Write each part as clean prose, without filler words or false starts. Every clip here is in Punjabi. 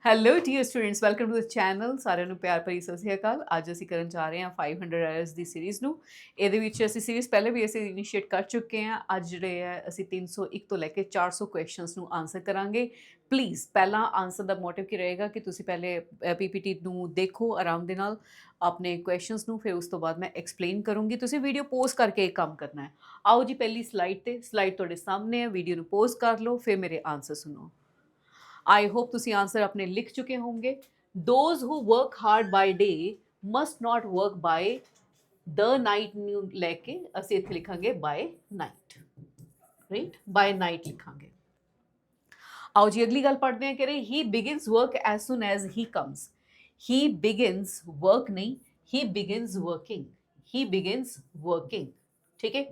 Hello dear students, welcome to the channel. ਸਾਰਿਆਂ ਨੂੰ ਪਿਆਰ ਭਰੀ ਸਤਿ ਸ਼੍ਰੀ ਅਕਾਲ। ਅੱਜ ਅਸੀਂ ਕਰਨ ਜਾ ਰਹੇ ਹਾਂ 500 ਆਇਲਸ ਦੀ ਸੀਰੀਜ਼ ਨੂੰ। ਇਹਦੇ ਵਿੱਚ ਅਸੀਂ ਸੀਰੀਜ਼ ਪਹਿਲੇ ਵੀ ਅਸੀਂ ਇਨੀਸ਼ੀਏਟ ਕਰ ਚੁੱਕੇ ਹਾਂ। ਅੱਜ ਜਿਹੜੇ ਹੈ ਅਸੀਂ 301 ਤੋਂ ਲੈ ਕੇ 400 ਕੁਐਸਚਨਸ ਨੂੰ ਆਨਸਰ ਕਰਾਂਗੇ। ਪਲੀਜ਼ ਪਹਿਲਾਂ ਆਨਸਰ ਦਾ ਮੋਟਿਵ ਕੀ ਰਹੇਗਾ ਕਿ ਤੁਸੀਂ ਪਹਿਲੇ ਪੀਪੀਟੀ ਨੂੰ ਦੇਖੋ ਆਰਾਮ ਦੇ ਨਾਲ, ਆਪਣੇ ਕੁਐਸਚਨਸ ਨੂੰ, ਫਿਰ ਉਸ ਤੋਂ ਬਾਅਦ ਮੈਂ ਐਕਸਪਲੇਨ ਕਰੂੰਗੀ। ਤੁਸੀਂ ਵੀਡੀਓ ਪੋਜ਼ ਕਰਕੇ ਇਹ ਕੰਮ ਕਰਨਾ ਹੈ। ਆਓ ਜੀ, ਪਹਿਲੀ ਸਲਾਈਡ ਤੇ, ਸਲਾਈਡ ਤੁਹਾਡੇ ਸਾਹਮਣੇ ਹੈ, ਵੀਡੀਓ ਨੂੰ ਪੋਜ਼ ਕਰ ਲਓ, ਫਿਰ ਮੇਰੇ ਆਨਸਰ ਸੁਣੋ। ਆਈ ਹੋਪ ਤੁਸੀਂ ਆਂਸਰ ਆਪਣੇ ਲਿਖ ਚੁੱਕੇ ਹੋਵੋਗੇ। Those who work hard by day must not work by the night ਨੂੰ ਲੈ ਕੇ ਅਸੀਂ ਇੱਥੇ ਲਿਖਾਂਗੇ by night, right, by night ਲਿਖਾਂਗੇ। ਆਓ ਜੀ ਅਗਲੀ ਗੱਲ ਪੜ੍ਹਦੇ ਹਾਂ। ਕਿ ਰਹੇ he begins work as soon as he comes. He begins work ਨਹੀਂ, he begins working, he begins working. ਠੀਕ ਹੈ।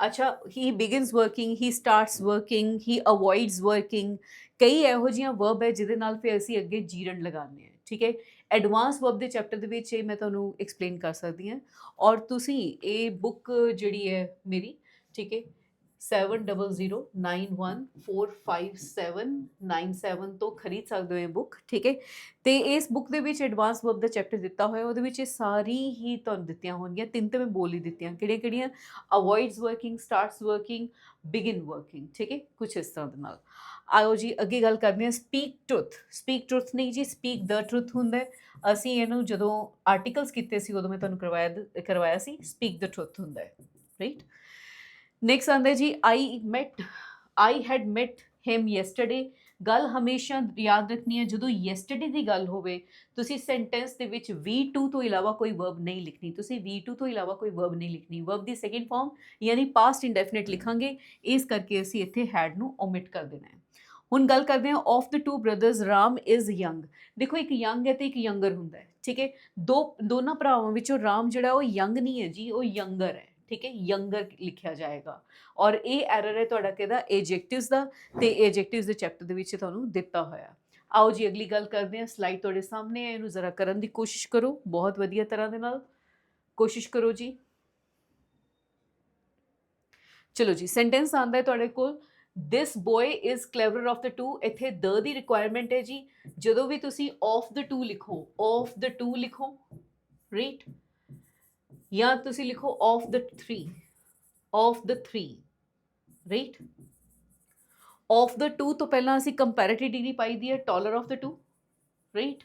ਅੱਛਾ, he begins working, he starts working, he avoids working. ਕਈ ਇਹੋ ਜਿਹੀਆਂ ਵਰਬ ਹੈ ਜਿਹਦੇ ਨਾਲ ਫਿਰ ਅਸੀਂ ਅੱਗੇ ਜੀਰਨ ਲਗਾਉਂਦੇ ਹਾਂ। ਠੀਕ ਹੈ। ਐਡਵਾਂਸ ਵਰਬ ਦੇ ਚੈਪਟਰ ਦੇ ਵਿੱਚ ਇਹ ਮੈਂ ਤੁਹਾਨੂੰ ਐਕਸਪਲੇਨ ਕਰ ਸਕਦੀ ਹਾਂ। ਔਰ ਤੁਸੀਂ ਇਹ ਬੁੱਕ ਜਿਹੜੀ ਹੈ ਮੇਰੀ, ਠੀਕ ਹੈ, 7009145797 ਤੋਂ ਖਰੀਦ ਸਕਦੇ ਹੋ ਇਹ ਬੁੱਕ। ਠੀਕ ਹੈ। ਤੇ ਇਸ ਬੁੱਕ ਦੇ ਵਿੱਚ ਐਡਵਾਂਸ ਵਰਬ ਦਾ ਚੈਪਟਰ ਦਿੱਤਾ ਹੋਇਆ, ਉਹਦੇ ਵਿੱਚ ਇਹ ਸਾਰੀ ਹੀ ਤੁਹਾਨੂੰ ਦਿੱਤੀਆਂ ਹੋਣਗੀਆਂ। ਤਿੰਨ ਤੇ ਮੈਂ ਬੋਲ ਹੀ ਦਿੱਤੀਆਂ, ਕਿਹੜੀਆਂ ਕਿਹੜੀਆਂ? Avoids working, starts working, begin working. ਠੀਕ ਹੈ, ਕੁਛ ਇਸ ਤਰ੍ਹਾਂ ਦੇ ਨਾਲ। ਆਓ ਜੀ ਅੱਗੇ ਗੱਲ ਕਰਦੇ ਹਾਂ। ਸਪੀਕ ਟਰੁੱਥ, ਸਪੀਕ ਟਰੁੱਥ ਨਹੀਂ ਜੀ, ਸਪੀਕ ਦ ਟਰੁੱਥ ਹੁੰਦਾ ਹੈ। ਅਸੀਂ ਇਹਨੂੰ ਜਦੋਂ ਆਰਟੀਕਲਸ ਕੀਤੇ ਸੀ ਉਦੋਂ ਮੈਂ ਤੁਹਾਨੂੰ ਕਰਵਾਇਆ ਸੀ, ਸਪੀਕ ਦ ਟਰੁੱਥ ਹੁੰਦਾ ਹੈ, ਰਾਈਟ। ਨੈਕਸਟ ਆਉਂਦਾ ਜੀ, I had met him yesterday. ਗੱਲ ਹਮੇਸ਼ਾ ਯਾਦ ਰੱਖਣੀ ਹੈ, ਜਦੋਂ ਯੈਸਟਰਡੇ ਦੀ ਗੱਲ ਹੋਵੇ ਤੁਸੀਂ ਸੈਂਟੈਂਸ ਦੇ ਵਿੱਚ V2 ਤੋਂ ਇਲਾਵਾ ਕੋਈ ਵਰਬ ਨਹੀਂ ਲਿਖਣੀ। ਤੁਸੀਂ V2 ਤੋਂ ਇਲਾਵਾ ਕੋਈ ਵਰਬ ਨਹੀਂ ਲਿਖਣੀ। ਵਰਬ ਦੀ ਸੈਕਿੰਡ ਫਾਰਮ ਯਾਨੀ ਪਾਸਟ ਇੰਡੈਫੀਨਿਟ ਲਿਖਾਂਗੇ, ਇਸ ਕਰਕੇ ਅਸੀਂ ਇੱਥੇ ਹੈਡ ਨੂੰ ਓਮਿਟ ਕਰ ਦੇਣਾ ਹੈ। ਹੁਣ ਗੱਲ ਕਰਦੇ ਹਾਂ of the to brothers, Ram is young. ਦੇਖੋ, ਇੱਕ ਯੰਗ ਹੈ ਤੇ ਇੱਕ ਯੰਗਰ ਹੁੰਦਾ ਹੈ। ਠੀਕ ਹੈ। ਦੋਨਾਂ ਭਰਾਵਾਂ ਵਿੱਚੋਂ ਰਾਮ ਜਿਹੜਾ ਉਹ ਯੰਗ ਨਹੀਂ ਹੈ ਜੀ, ਉਹ ਯੰਗਰ ਹੈ। ਠੀਕ ਹੈ, ਯੰਗਰ ਲਿਖਿਆ ਜਾਏਗਾ। ਔਰ ਇਹ ਐਰਰ ਹੈ ਤੁਹਾਡਾ ਕਿਹਦਾ? ਐਜੈਕਟਿਵਸ ਦਾ। ਤੇ ਐਜੈਕਟਿਵਸ ਦੇ ਚੈਪਟਰ ਦੇ ਵਿੱਚ ਤੁਹਾਨੂੰ ਦਿੱਤਾ ਹੋਇਆ। ਆਓ ਜੀ ਅਗਲੀ ਗੱਲ ਕਰਦੇ ਹਾਂ। ਸਲਾਈਡ ਤੁਹਾਡੇ ਸਾਹਮਣੇ ਹੈ, ਇਹਨੂੰ ਜ਼ਰਾ ਕਰਨ ਦੀ ਕੋਸ਼ਿਸ਼ ਕਰੋ, ਬਹੁਤ ਵਧੀਆ ਤਰ੍ਹਾਂ ਦੇ ਨਾਲ ਕੋਸ਼ਿਸ਼ ਕਰੋ ਜੀ। ਚਲੋ ਜੀ, ਸੈਂਟੈਂਸ ਆਉਂਦਾ ਹੈ ਤੁਹਾਡੇ ਕੋਲ, this boy is clever of the two. ਇੱਥੇ ਦ ਦੀ ਰਿਕੁਆਇਰਮੈਂਟ ਹੈ ਜੀ। ਜਦੋਂ ਵੀ ਤੁਸੀਂ ਆਫ ਦ ਟੂ ਲਿਖੋ, ਆਫ ਦ ਟੂ ਲਿਖੋ, ਰਾਈਟ, ਜਾਂ ਤੁਸੀਂ ਲਿਖੋ of the three, of the three, right. Of the two ਤੋਂ ਪਹਿਲਾਂ ਅਸੀਂ ਕੰਪੈरेटिव ਡਿਗਰੀ ਪਾਈ ਦੀ ਹੈ taller of the two, right.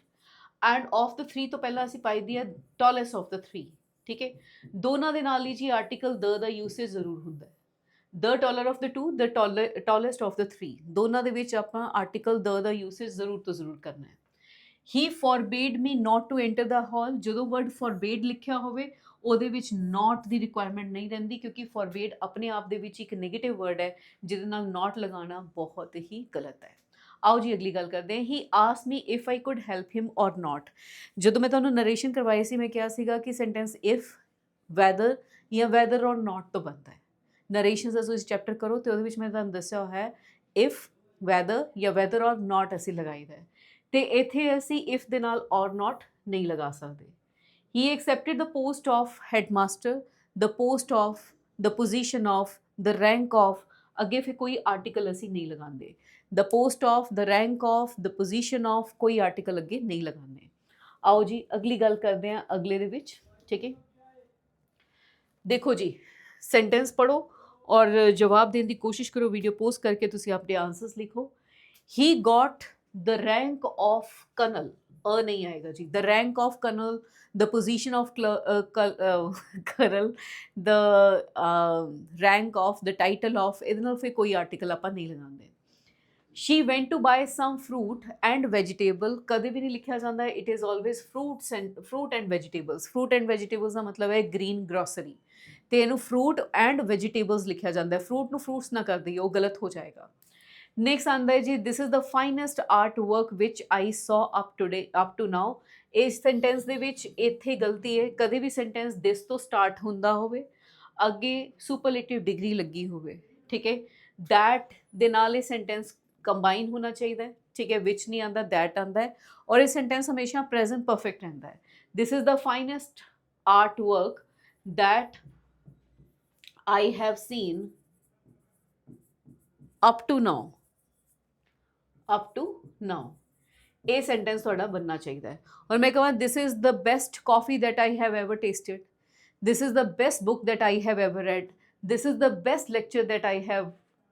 And of the three ਤੋਂ ਪਹਿਲਾਂ ਅਸੀਂ ਪਾਈ ਦੀ ਹੈ ਟਾਲੈਸਟ ਆਫ ਦ ਥ੍ਰੀ। ਠੀਕ ਹੈ। ਦੋਨਾਂ ਦੇ ਨਾਲ ਹੀ ਜੀ ਆਰਟੀਕਲ ਦ ਦਾ ਯੂਸੇਜ ਜ਼ਰੂਰ ਹੁੰਦਾ ਹੈ। The taller of the two, the tallest of the three, ਦੋਨਾਂ ਦੇ ਵਿੱਚ ਆਪਾਂ ਆਰਟੀਕਲ ਦ ਦਾ ਯੂਸੇਜ ਜ਼ਰੂਰ ਤੋਂ ਜ਼ਰੂਰ ਕਰਨਾ ਹੈ। ਹੀ ਫੋਰਬੇਡ ਮੀ ਨਾਟ ਟੂ ਐਂਟਰ ਦਾ ਹਾਲ। ਜਦੋਂ ਵਰਡ ਫੋਰਬੇਡ ਲਿਖਿਆ ਹੋਵੇ ਉਹਦੇ ਵਿੱਚ ਨਾਟ ਦੀ ਰਿਕੁਆਇਰਮੈਂਟ ਨਹੀਂ ਰਹਿੰਦੀ, ਕਿਉਂਕਿ ਫੋਰਬੇਡ ਆਪਣੇ ਆਪ ਦੇ ਵਿੱਚ ਇੱਕ ਨੈਗੇਟਿਵ ਵਰਡ ਹੈ, ਜਿਹਦੇ ਨਾਲ ਨਾਟ ਲਗਾਉਣਾ ਬਹੁਤ ਹੀ ਗਲਤ ਹੈ। ਆਓ ਜੀ ਅਗਲੀ ਗੱਲ ਕਰਦੇ ਹਾਂ। He ask me if I could help him or not. ਜਦੋਂ ਮੈਂ ਤੁਹਾਨੂੰ ਨਰੇਸ਼ਨ ਕਰਵਾਈ ਸੀ, ਮੈਂ ਕਿਹਾ ਸੀਗਾ ਕਿ ਸੈਂਟੈਂਸ ਇਫ, ਵੈਦਰ ਜਾਂ ਵੈਦਰ ਔਰ ਨਾਟ ਤੋਂ ਬਣਦਾ ਹੈ। ਨਰੇਸ਼ਨ ਦਾ ਤੁਸੀਂ ਚੈਪਟਰ ਕਰੋ ਤੇ ਉਹਦੇ ਵਿੱਚ ਮੈਂ ਤੁਹਾਨੂੰ ਦੱਸਿਆ ਹੋਇਆ ਹੈ, ਇਫ, ਵੈਦਰ ਜਾਂ ਵੈਦਰ ਔਰ ਨਾਟ ਅਸੀਂ ਲਗਾਈਦਾ ਹੈ। ਤੇ ਇੱਥੇ ਅਸੀਂ ਇਫ ਦੇ ਨਾਲ ਔਰ ਨਾਟ ਨਹੀਂ ਲਗਾ ਸਕਦੇ। He accepted the post of headmaster, the post of, the position of, the rank of. ਅੱਗੇ ਫਿਰ ਕੋਈ ਆਰਟੀਕਲ ਅਸੀਂ ਨਹੀਂ ਲਗਾਉਂਦੇ। The post of, the rank of, the position of, ਕੋਈ ਆਰਟੀਕਲ ਅੱਗੇ ਨਹੀਂ ਲਗਾਉਂਦੇ। ਆਓ ਜੀ ਅਗਲੀ ਗੱਲ ਕਰਦੇ ਹਾਂ ਅਗਲੇ ਦੇ ਵਿੱਚ। ਠੀਕ ਹੈ। ਦੇਖੋ ਜੀ, ਸੈਂਟੈਂਸ ਪੜ੍ਹੋ ਔਰ ਜਵਾਬ ਦੇਣ ਦੀ ਕੋਸ਼ਿਸ਼ ਕਰੋ। ਵੀਡੀਓ ਪੋਸਟ ਕਰਕੇ ਤੁਸੀਂ ਆਪਣੇ ਆਂਸਰਸ ਲਿਖੋ। He got the rank of colonel, ਨਹੀਂ ਆਏਗਾ ਜੀ। The rank of colonel, the position of colonel, the rank of, the title of, ਇਹਦੇ ਨਾਲ ਫਿਰ ਕੋਈ ਆਰਟੀਕਲ ਆਪਾਂ ਨਹੀਂ ਲਗਾਉਂਦੇ। She went to buy some fruit and vegetable, ਕਦੇ ਵੀ ਨਹੀਂ ਲਿਖਿਆ ਜਾਂਦਾ ਹੈ। It is always fruit and vegetables. Fruit and vegetables ਦਾ ਮਤਲਬ ਹੈ ਗ੍ਰੀਨ ਗਰੋਸਰੀ, ਤੇ ਇਹਨੂੰ ਫਰੂਟ ਐਂਡ ਵੈਜੀਟੇਬਲਸ ਲਿਖਿਆ ਜਾਂਦਾ ਹੈ। ਫਰੂਟ ਨੂੰ ਫਰੂਟਸ ਨਾ ਕਰ ਦਈਏ, ਉਹ ਗਲਤ ਹੋ ਜਾਏਗਾ। ਨੈਕਸਟ ਆਉਂਦਾ ਹੈ ਜੀ, this is the finest art work which I saw up to ਨਾਓ। ਇਸ ਸੈਂਟੈਂਸ ਦੇ ਵਿੱਚ ਇੱਥੇ ਗਲਤੀ ਹੈ, ਕਦੇ ਵੀ ਸੈਂਟੈਂਸ ਦਿਸ ਤੋਂ ਸਟਾਰਟ ਹੁੰਦਾ ਹੋਵੇ, ਅੱਗੇ ਸੁਪਰਲੇਟਿਵ ਡਿਗਰੀ ਲੱਗੀ ਹੋਵੇ। ਠੀਕ ਹੈ। ਦੈਟ ਦੇ ਨਾਲ ਇਹ ਸੈਂਟੈਂਸ ਕੰਬਾਈਨ ਹੋਣਾ ਚਾਹੀਦਾ ਹੈ। ਠੀਕ ਹੈ, ਵਿਚ ਨਹੀਂ ਆਉਂਦਾ, ਦੈਟ ਆਉਂਦਾ ਹੈ। ਔਰ ਇਹ ਸੈਂਟੈਂਸ ਹਮੇਸ਼ਾ ਪ੍ਰੈਜ਼ੈਂਟ ਪਰਫੈਕਟ ਰਹਿੰਦਾ ਹੈ। ਦਿਸ is the finest art work that I have seen up to now, up to now। ਇਹ ਸੈਂਟੈਂਸ ਤੁਹਾਡਾ ਬਣਨਾ ਚਾਹੀਦਾ ਹੈ। ਔਰ ਮੈਂ ਕਹਾਂ ਦਿਸ is the best coffee that I have ever ਟੇਸਟਡ, this is the best book that I have ever red, this is the best lecture that I have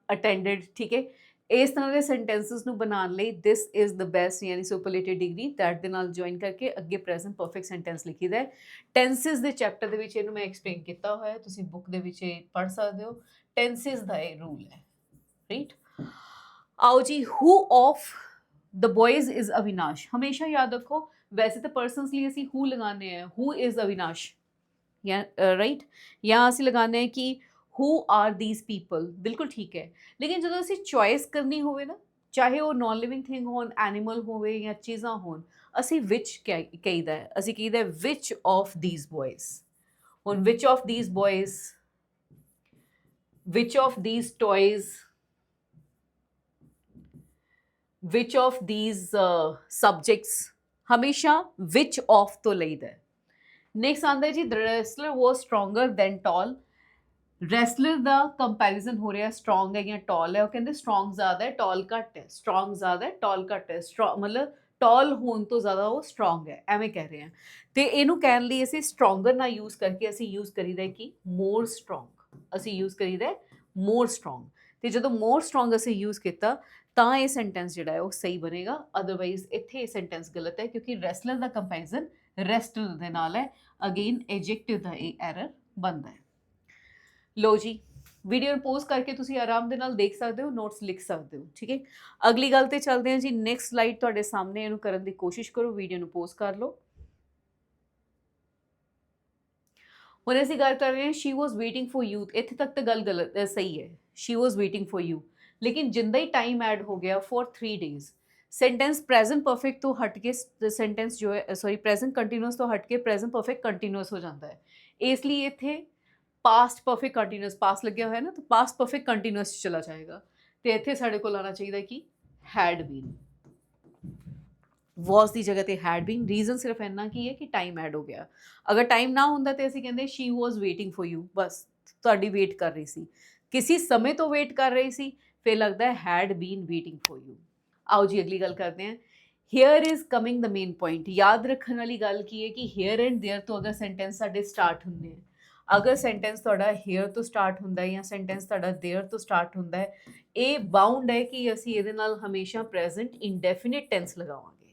attended. ਠੀਕ ਹੈ, ਇਸ ਤਰ੍ਹਾਂ ਦੇ ਸੈਂਟੈਂਸਸ ਨੂੰ ਬਣਾਉਣ ਲਈ ਦਿਸ ਇਜ਼ ਦ ਬੈਸਟ ਯਾਨੀ ਸੁਪਰਲੇਟਿਵ ਡਿਗਰੀ ਦੈਟ ਦੇ ਨਾਲ ਜੁਆਇਨ ਕਰਕੇ ਅੱਗੇ ਪ੍ਰੈਜ਼ੈਂਟ ਪਰਫੈਕਟ ਸੈਂਟੈਂਸ ਲਿਖੀਦਾ ਹੈ। ਟੈਂਸਿਸ ਦੇ ਚੈਪਟਰ ਦੇ ਵਿੱਚ ਇਹਨੂੰ ਮੈਂ ਐਕਸਪਲੇਨ ਕੀਤਾ ਹੋਇਆ, ਤੁਸੀਂ ਬੁੱਕ ਦੇ ਵਿੱਚ ਇਹ ਪੜ੍ਹ ਸਕਦੇ ਹੋ। ਟੈਂਸਿਸ ਦਾ ਇਹ ਰੂਲ ਹੈ, ਰਾਈਟ। आओ जी, who of the boys is Avinash. हमेशा याद रखो, वैसे तो पर्सनस लिए ਅਸੀਂ हु लगाने हैं, हु इज अविनाश या राइट, या ਅਸੀਂ लगाने हैं कि हु आर दीज पीपल, बिल्कुल ठीक है। लेकिन ਜਦੋਂ ਅਸੀਂ ਚॉइस ਕਰਨੀ ਹੋਵੇ ਨਾ, ਚਾਹੇ ਉਹ ਨॉन ਲਿਵਿੰਗ ਥਿੰਗ ਹੋਣ, ਐਨੀਮਲ ਹੋਵੇ ਜਾਂ ਚੀਜ਼ਾਂ ਹੋਣ, ਅਸੀਂ ਵਿਚ ਕਹੀਦਾ ਹੈ, ਅਸੀਂ ਕਹੀਦਾ ਵਿਚ ਆਫ ਥੀਸ ਬॉयज। ਹੁਣ which of these boys, which of these toys, which of these subjects, हमेशा which of तो लईदा है। नेक्स्ट आंदा है जी, the wrestler was stronger than tall। Wrestler the comparison ਹੋ ਰਿਹਾ, ਸਟਰੋਂਗ ਹੈ ਜਾਂ ਟਾਲ ਹੈ। ਉਹ ਕਹਿੰਦੇ ਸਟਰੋਂਗ ਜ਼ਿਆਦਾ ਹੈ, ਟਾਲ ਘੱਟ ਹੈ, ਸਟਰੋਂਗ ਜ਼ਿਆਦਾ ਹੈ, ਟਾਲ ਘੱਟ ਹੈ। ਮਤਲਬ ਟਾਲ ਹੋਣ ਤੋਂ ਜ਼ਿਆਦਾ ਉਹ ਸਟਰੋਂਗ ਹੈ, ਐਵੇਂ ਕਹਿ ਰਹੇ ਹਾਂ। ਤੇ ਇਹਨੂੰ ਕਹਿਣ ਲਈ ਅਸੀਂ ਸਟਰੋਂਗਰ ਨਾ ਯੂਜ਼ ਕਰਕੇ ਅਸੀਂ ਯੂਜ਼ ਕਰੀਦਾ ਕਿ ਮੋਰ ਸਟਰੋਂਗ, ਅਸੀਂ ਯੂਜ਼ ਕਰੀਦਾ ਮੋਰ ਸਟਰੋਂਗ। ਤੇ ਜਦੋਂ ਮੋਰ ਸਟਰੋਂਗ ਅਸੀਂ ਯੂਜ਼ ਕੀਤਾ ਤਾਂ ਇਹ ਸੈਂਟੈਂਸ ਜਿਹੜਾ ਹੈ ਉਹ ਸਹੀ ਬਣੇਗਾ। ਅਦਰਵਾਈਜ਼ ਇੱਥੇ ਇਹ ਸੈਂਟੈਂਸ ਗਲਤ ਹੈ, ਕਿਉਂਕਿ ਰੈਸਲਰ ਦਾ ਕੰਪੈਰੀਜ਼ਨ ਰੈਸਟਰ ਦੇ ਨਾਲ ਹੈ। ਅਗੇਨ ਐਡਜੈਕਟਿਵ ਦਾ ਇਹ ਐਰਰ ਬਣਦਾ ਹੈ। ਲੋ ਜੀ, ਵੀਡੀਓ ਨੂੰ ਪੋਜ਼ ਕਰਕੇ ਤੁਸੀਂ ਆਰਾਮ ਦੇ ਨਾਲ ਦੇਖ ਸਕਦੇ ਹੋ, ਨੋਟਸ ਲਿਖ ਸਕਦੇ ਹੋ। ਠੀਕ ਹੈ, ਅਗਲੀ ਗੱਲ ਤੇ ਚੱਲਦੇ ਹਾਂ ਜੀ। ਨੈਕਸਟ ਸਲਾਈਡ ਤੁਹਾਡੇ ਸਾਹਮਣੇ, ਇਹਨੂੰ ਕਰਨ ਦੀ ਕੋਸ਼ਿਸ਼ ਕਰੋ, ਵੀਡੀਓ ਨੂੰ ਪੋਜ਼ ਕਰ ਲਓ। ਹੁਣ ਅਸੀਂ ਗੱਲ ਕਰ ਰਹੇ ਹਾਂ ਸ਼ੀ ਵਾਜ਼ ਵੇਟਿੰਗ ਫॉर ਯੂ। ਇੱਥੇ ਤੱਕ ਤਾਂ ਗੱਲ ਗਲਤ ਸਹੀ ਹੈ, ਸ਼ੀ ਵਾਜ਼ ਵੇਟਿੰਗ ਫॉर ਯੂ। लेकिन जिंदा ही टाइम ऐड हो गया for 3 days, sentence present perfect तो हट के सेंटेंस जो है सॉरी प्रेजेंट कंटिन्यूअस तो हट के प्रेजेंट परफेक्ट कंटिन्यूअस हो जाता है। इसलिए इतने पास्ट परफेक्ट कंटिन्यूअस पास लग्या हुआ है ना, तो पास्ट परफेक्ट कंटिन्यूअस चला जाएगा। तो इतने साढ़े को आना चाहिए कि हैड बीन, वॉज की जगह ते हैड बीन। रीजन सिर्फ इन्ना की है कि टाइम ऐड हो गया। अगर टाइम ना होंदा तो असीं कहंदे she was waiting for you, बस तुहाडी वेट कर रही सी, किसी समय तो वेट कर रही सी, फिर लगता है had been waiting for you. आओ जी अगली गल करते हैं। Here is coming the main point. याद रखने वाली गल की है कि हेयर एंड देयर तो अगर सेंटेंस साडे स्टार्ट होंदे हैं, अगर सेंटेंस तुहाडा हेयर तो स्टार्ट होंदा है या सेंटेंस तुहाडा देयर तो स्टार्ट होंदा है, ये बाउंड है कि असीं इहदे नाल हमेशा प्रेजेंट इंडेफिनिट टेंस लगावांगे,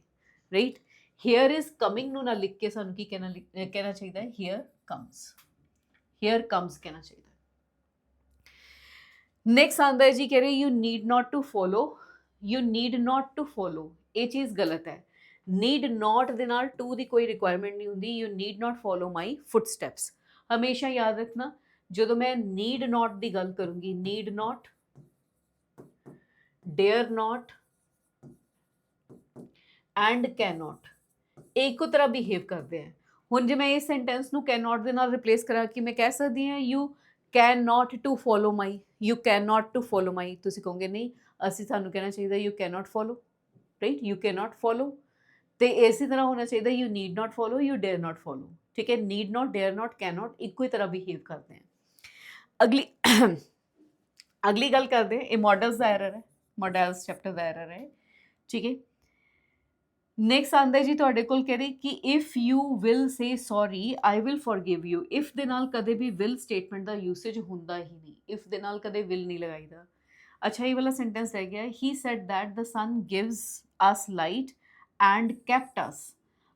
राइट। हेयर इज कमिंग नूं ना लिख के सानूं की कहना चाहिए है, हेयर कम्स, हेयर कम्स कहना चाहिए। नेक्स्ट आंदा है जी, कह रहे you need not to follow, you need not to follow. ये चीज़ गलत है। नीड नॉट दे नाल टू दी कोई रिक्वायरमेंट नहीं होंदी। You need not follow my footsteps. हमेशा याद रखना, जो मैं नीड नॉट की गल करूँगी, need not, dare not and can not, एक तरह बिहेव करते हैं। हुण जे मैं इस सेंटेंस नूं कैन नॉट दे नाल रिप्लेस करा कि मैं कह सकती हाँ you can not to follow my, you can not to follow my. तुसीं कहोगे नहीं, असीं सानूं कहना चाहिए you can not follow, right, you can not follow. तो इसी तरह होना चाहिए you need not follow, you dare not follow. ठीक है, need not, dare not, can not इक्को ही तरह बिहेव करते हैं। अगली अगली गल करते हैं, ये मॉडल्स का एरर है, मॉडल्स चैप्टर का एरर है। ठीक है, नेक्स्ट आंदा है जी तुहाडे कोल, कह रही कि if you will say sorry I will forgive you. If they नाल कदे भी विल स्टेटमेंट का यूसेज हुंदा ही नहीं, इफ दे नाल कदे विल नहीं लगाईदा। अच्छा, ये वाला सेंटेंस रह गया, he said that the sun gives us light and kept us.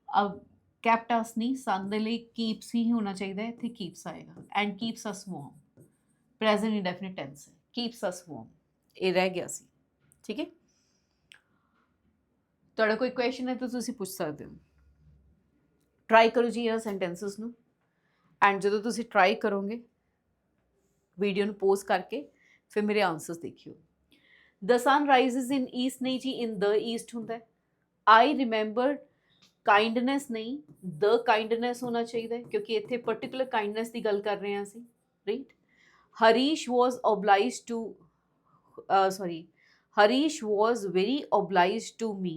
अब कैप्ट अस नहीं, सन दे लई कीप्स ही होना चाहिए, इत्थे कीप्स आएगा। And keeps us warm, present indefinite tense है, कीप्स अस वार्म, ये रह गया सी। ठीक है, ਤੁਹਾਡਾ ਕੋਈ ਕੁਐਸਚਨ ਹੈ ਤਾਂ ਤੁਸੀਂ ਪੁੱਛ ਸਕਦੇ ਹੋ। ਟਰਾਈ ਕਰੋ ਜੀ ਇਹਨਾਂ ਸੈਂਟੈਂਸਸ ਨੂੰ, ਐਂਡ ਜਦੋਂ ਤੁਸੀਂ ਟਰਾਈ ਕਰੋਗੇ ਵੀਡੀਓ ਨੂੰ ਪੋਜ਼ ਕਰਕੇ ਫਿਰ ਮੇਰੇ ਆਨਸਰਸ ਦੇਖਿਓ। ਦ ਸਨ ਰਾਈਜ਼ਸ ਇਨ ਈਸਟ ਨਹੀਂ ਜੀ, ਇਨ ਦ ਈਸਟ ਹੁੰਦਾ ਹੈ। ਆਈ ਰਿਮੈਂਬਰ ਕਾਈਂਡਨੈਸ ਨਹੀਂ, ਦ ਕਾਈਂਡਨੈਸ ਹੋਣਾ ਚਾਹੀਦਾ, ਕਿਉਂਕਿ ਇੱਥੇ ਪਰਟੀਕੂਲਰ ਕਾਈਂਡਨੈਸ ਦੀ ਗੱਲ ਕਰ ਰਹੇ ਹਾਂ ਅਸੀਂ, right. Harish was obliged to Harish was very obliged to me.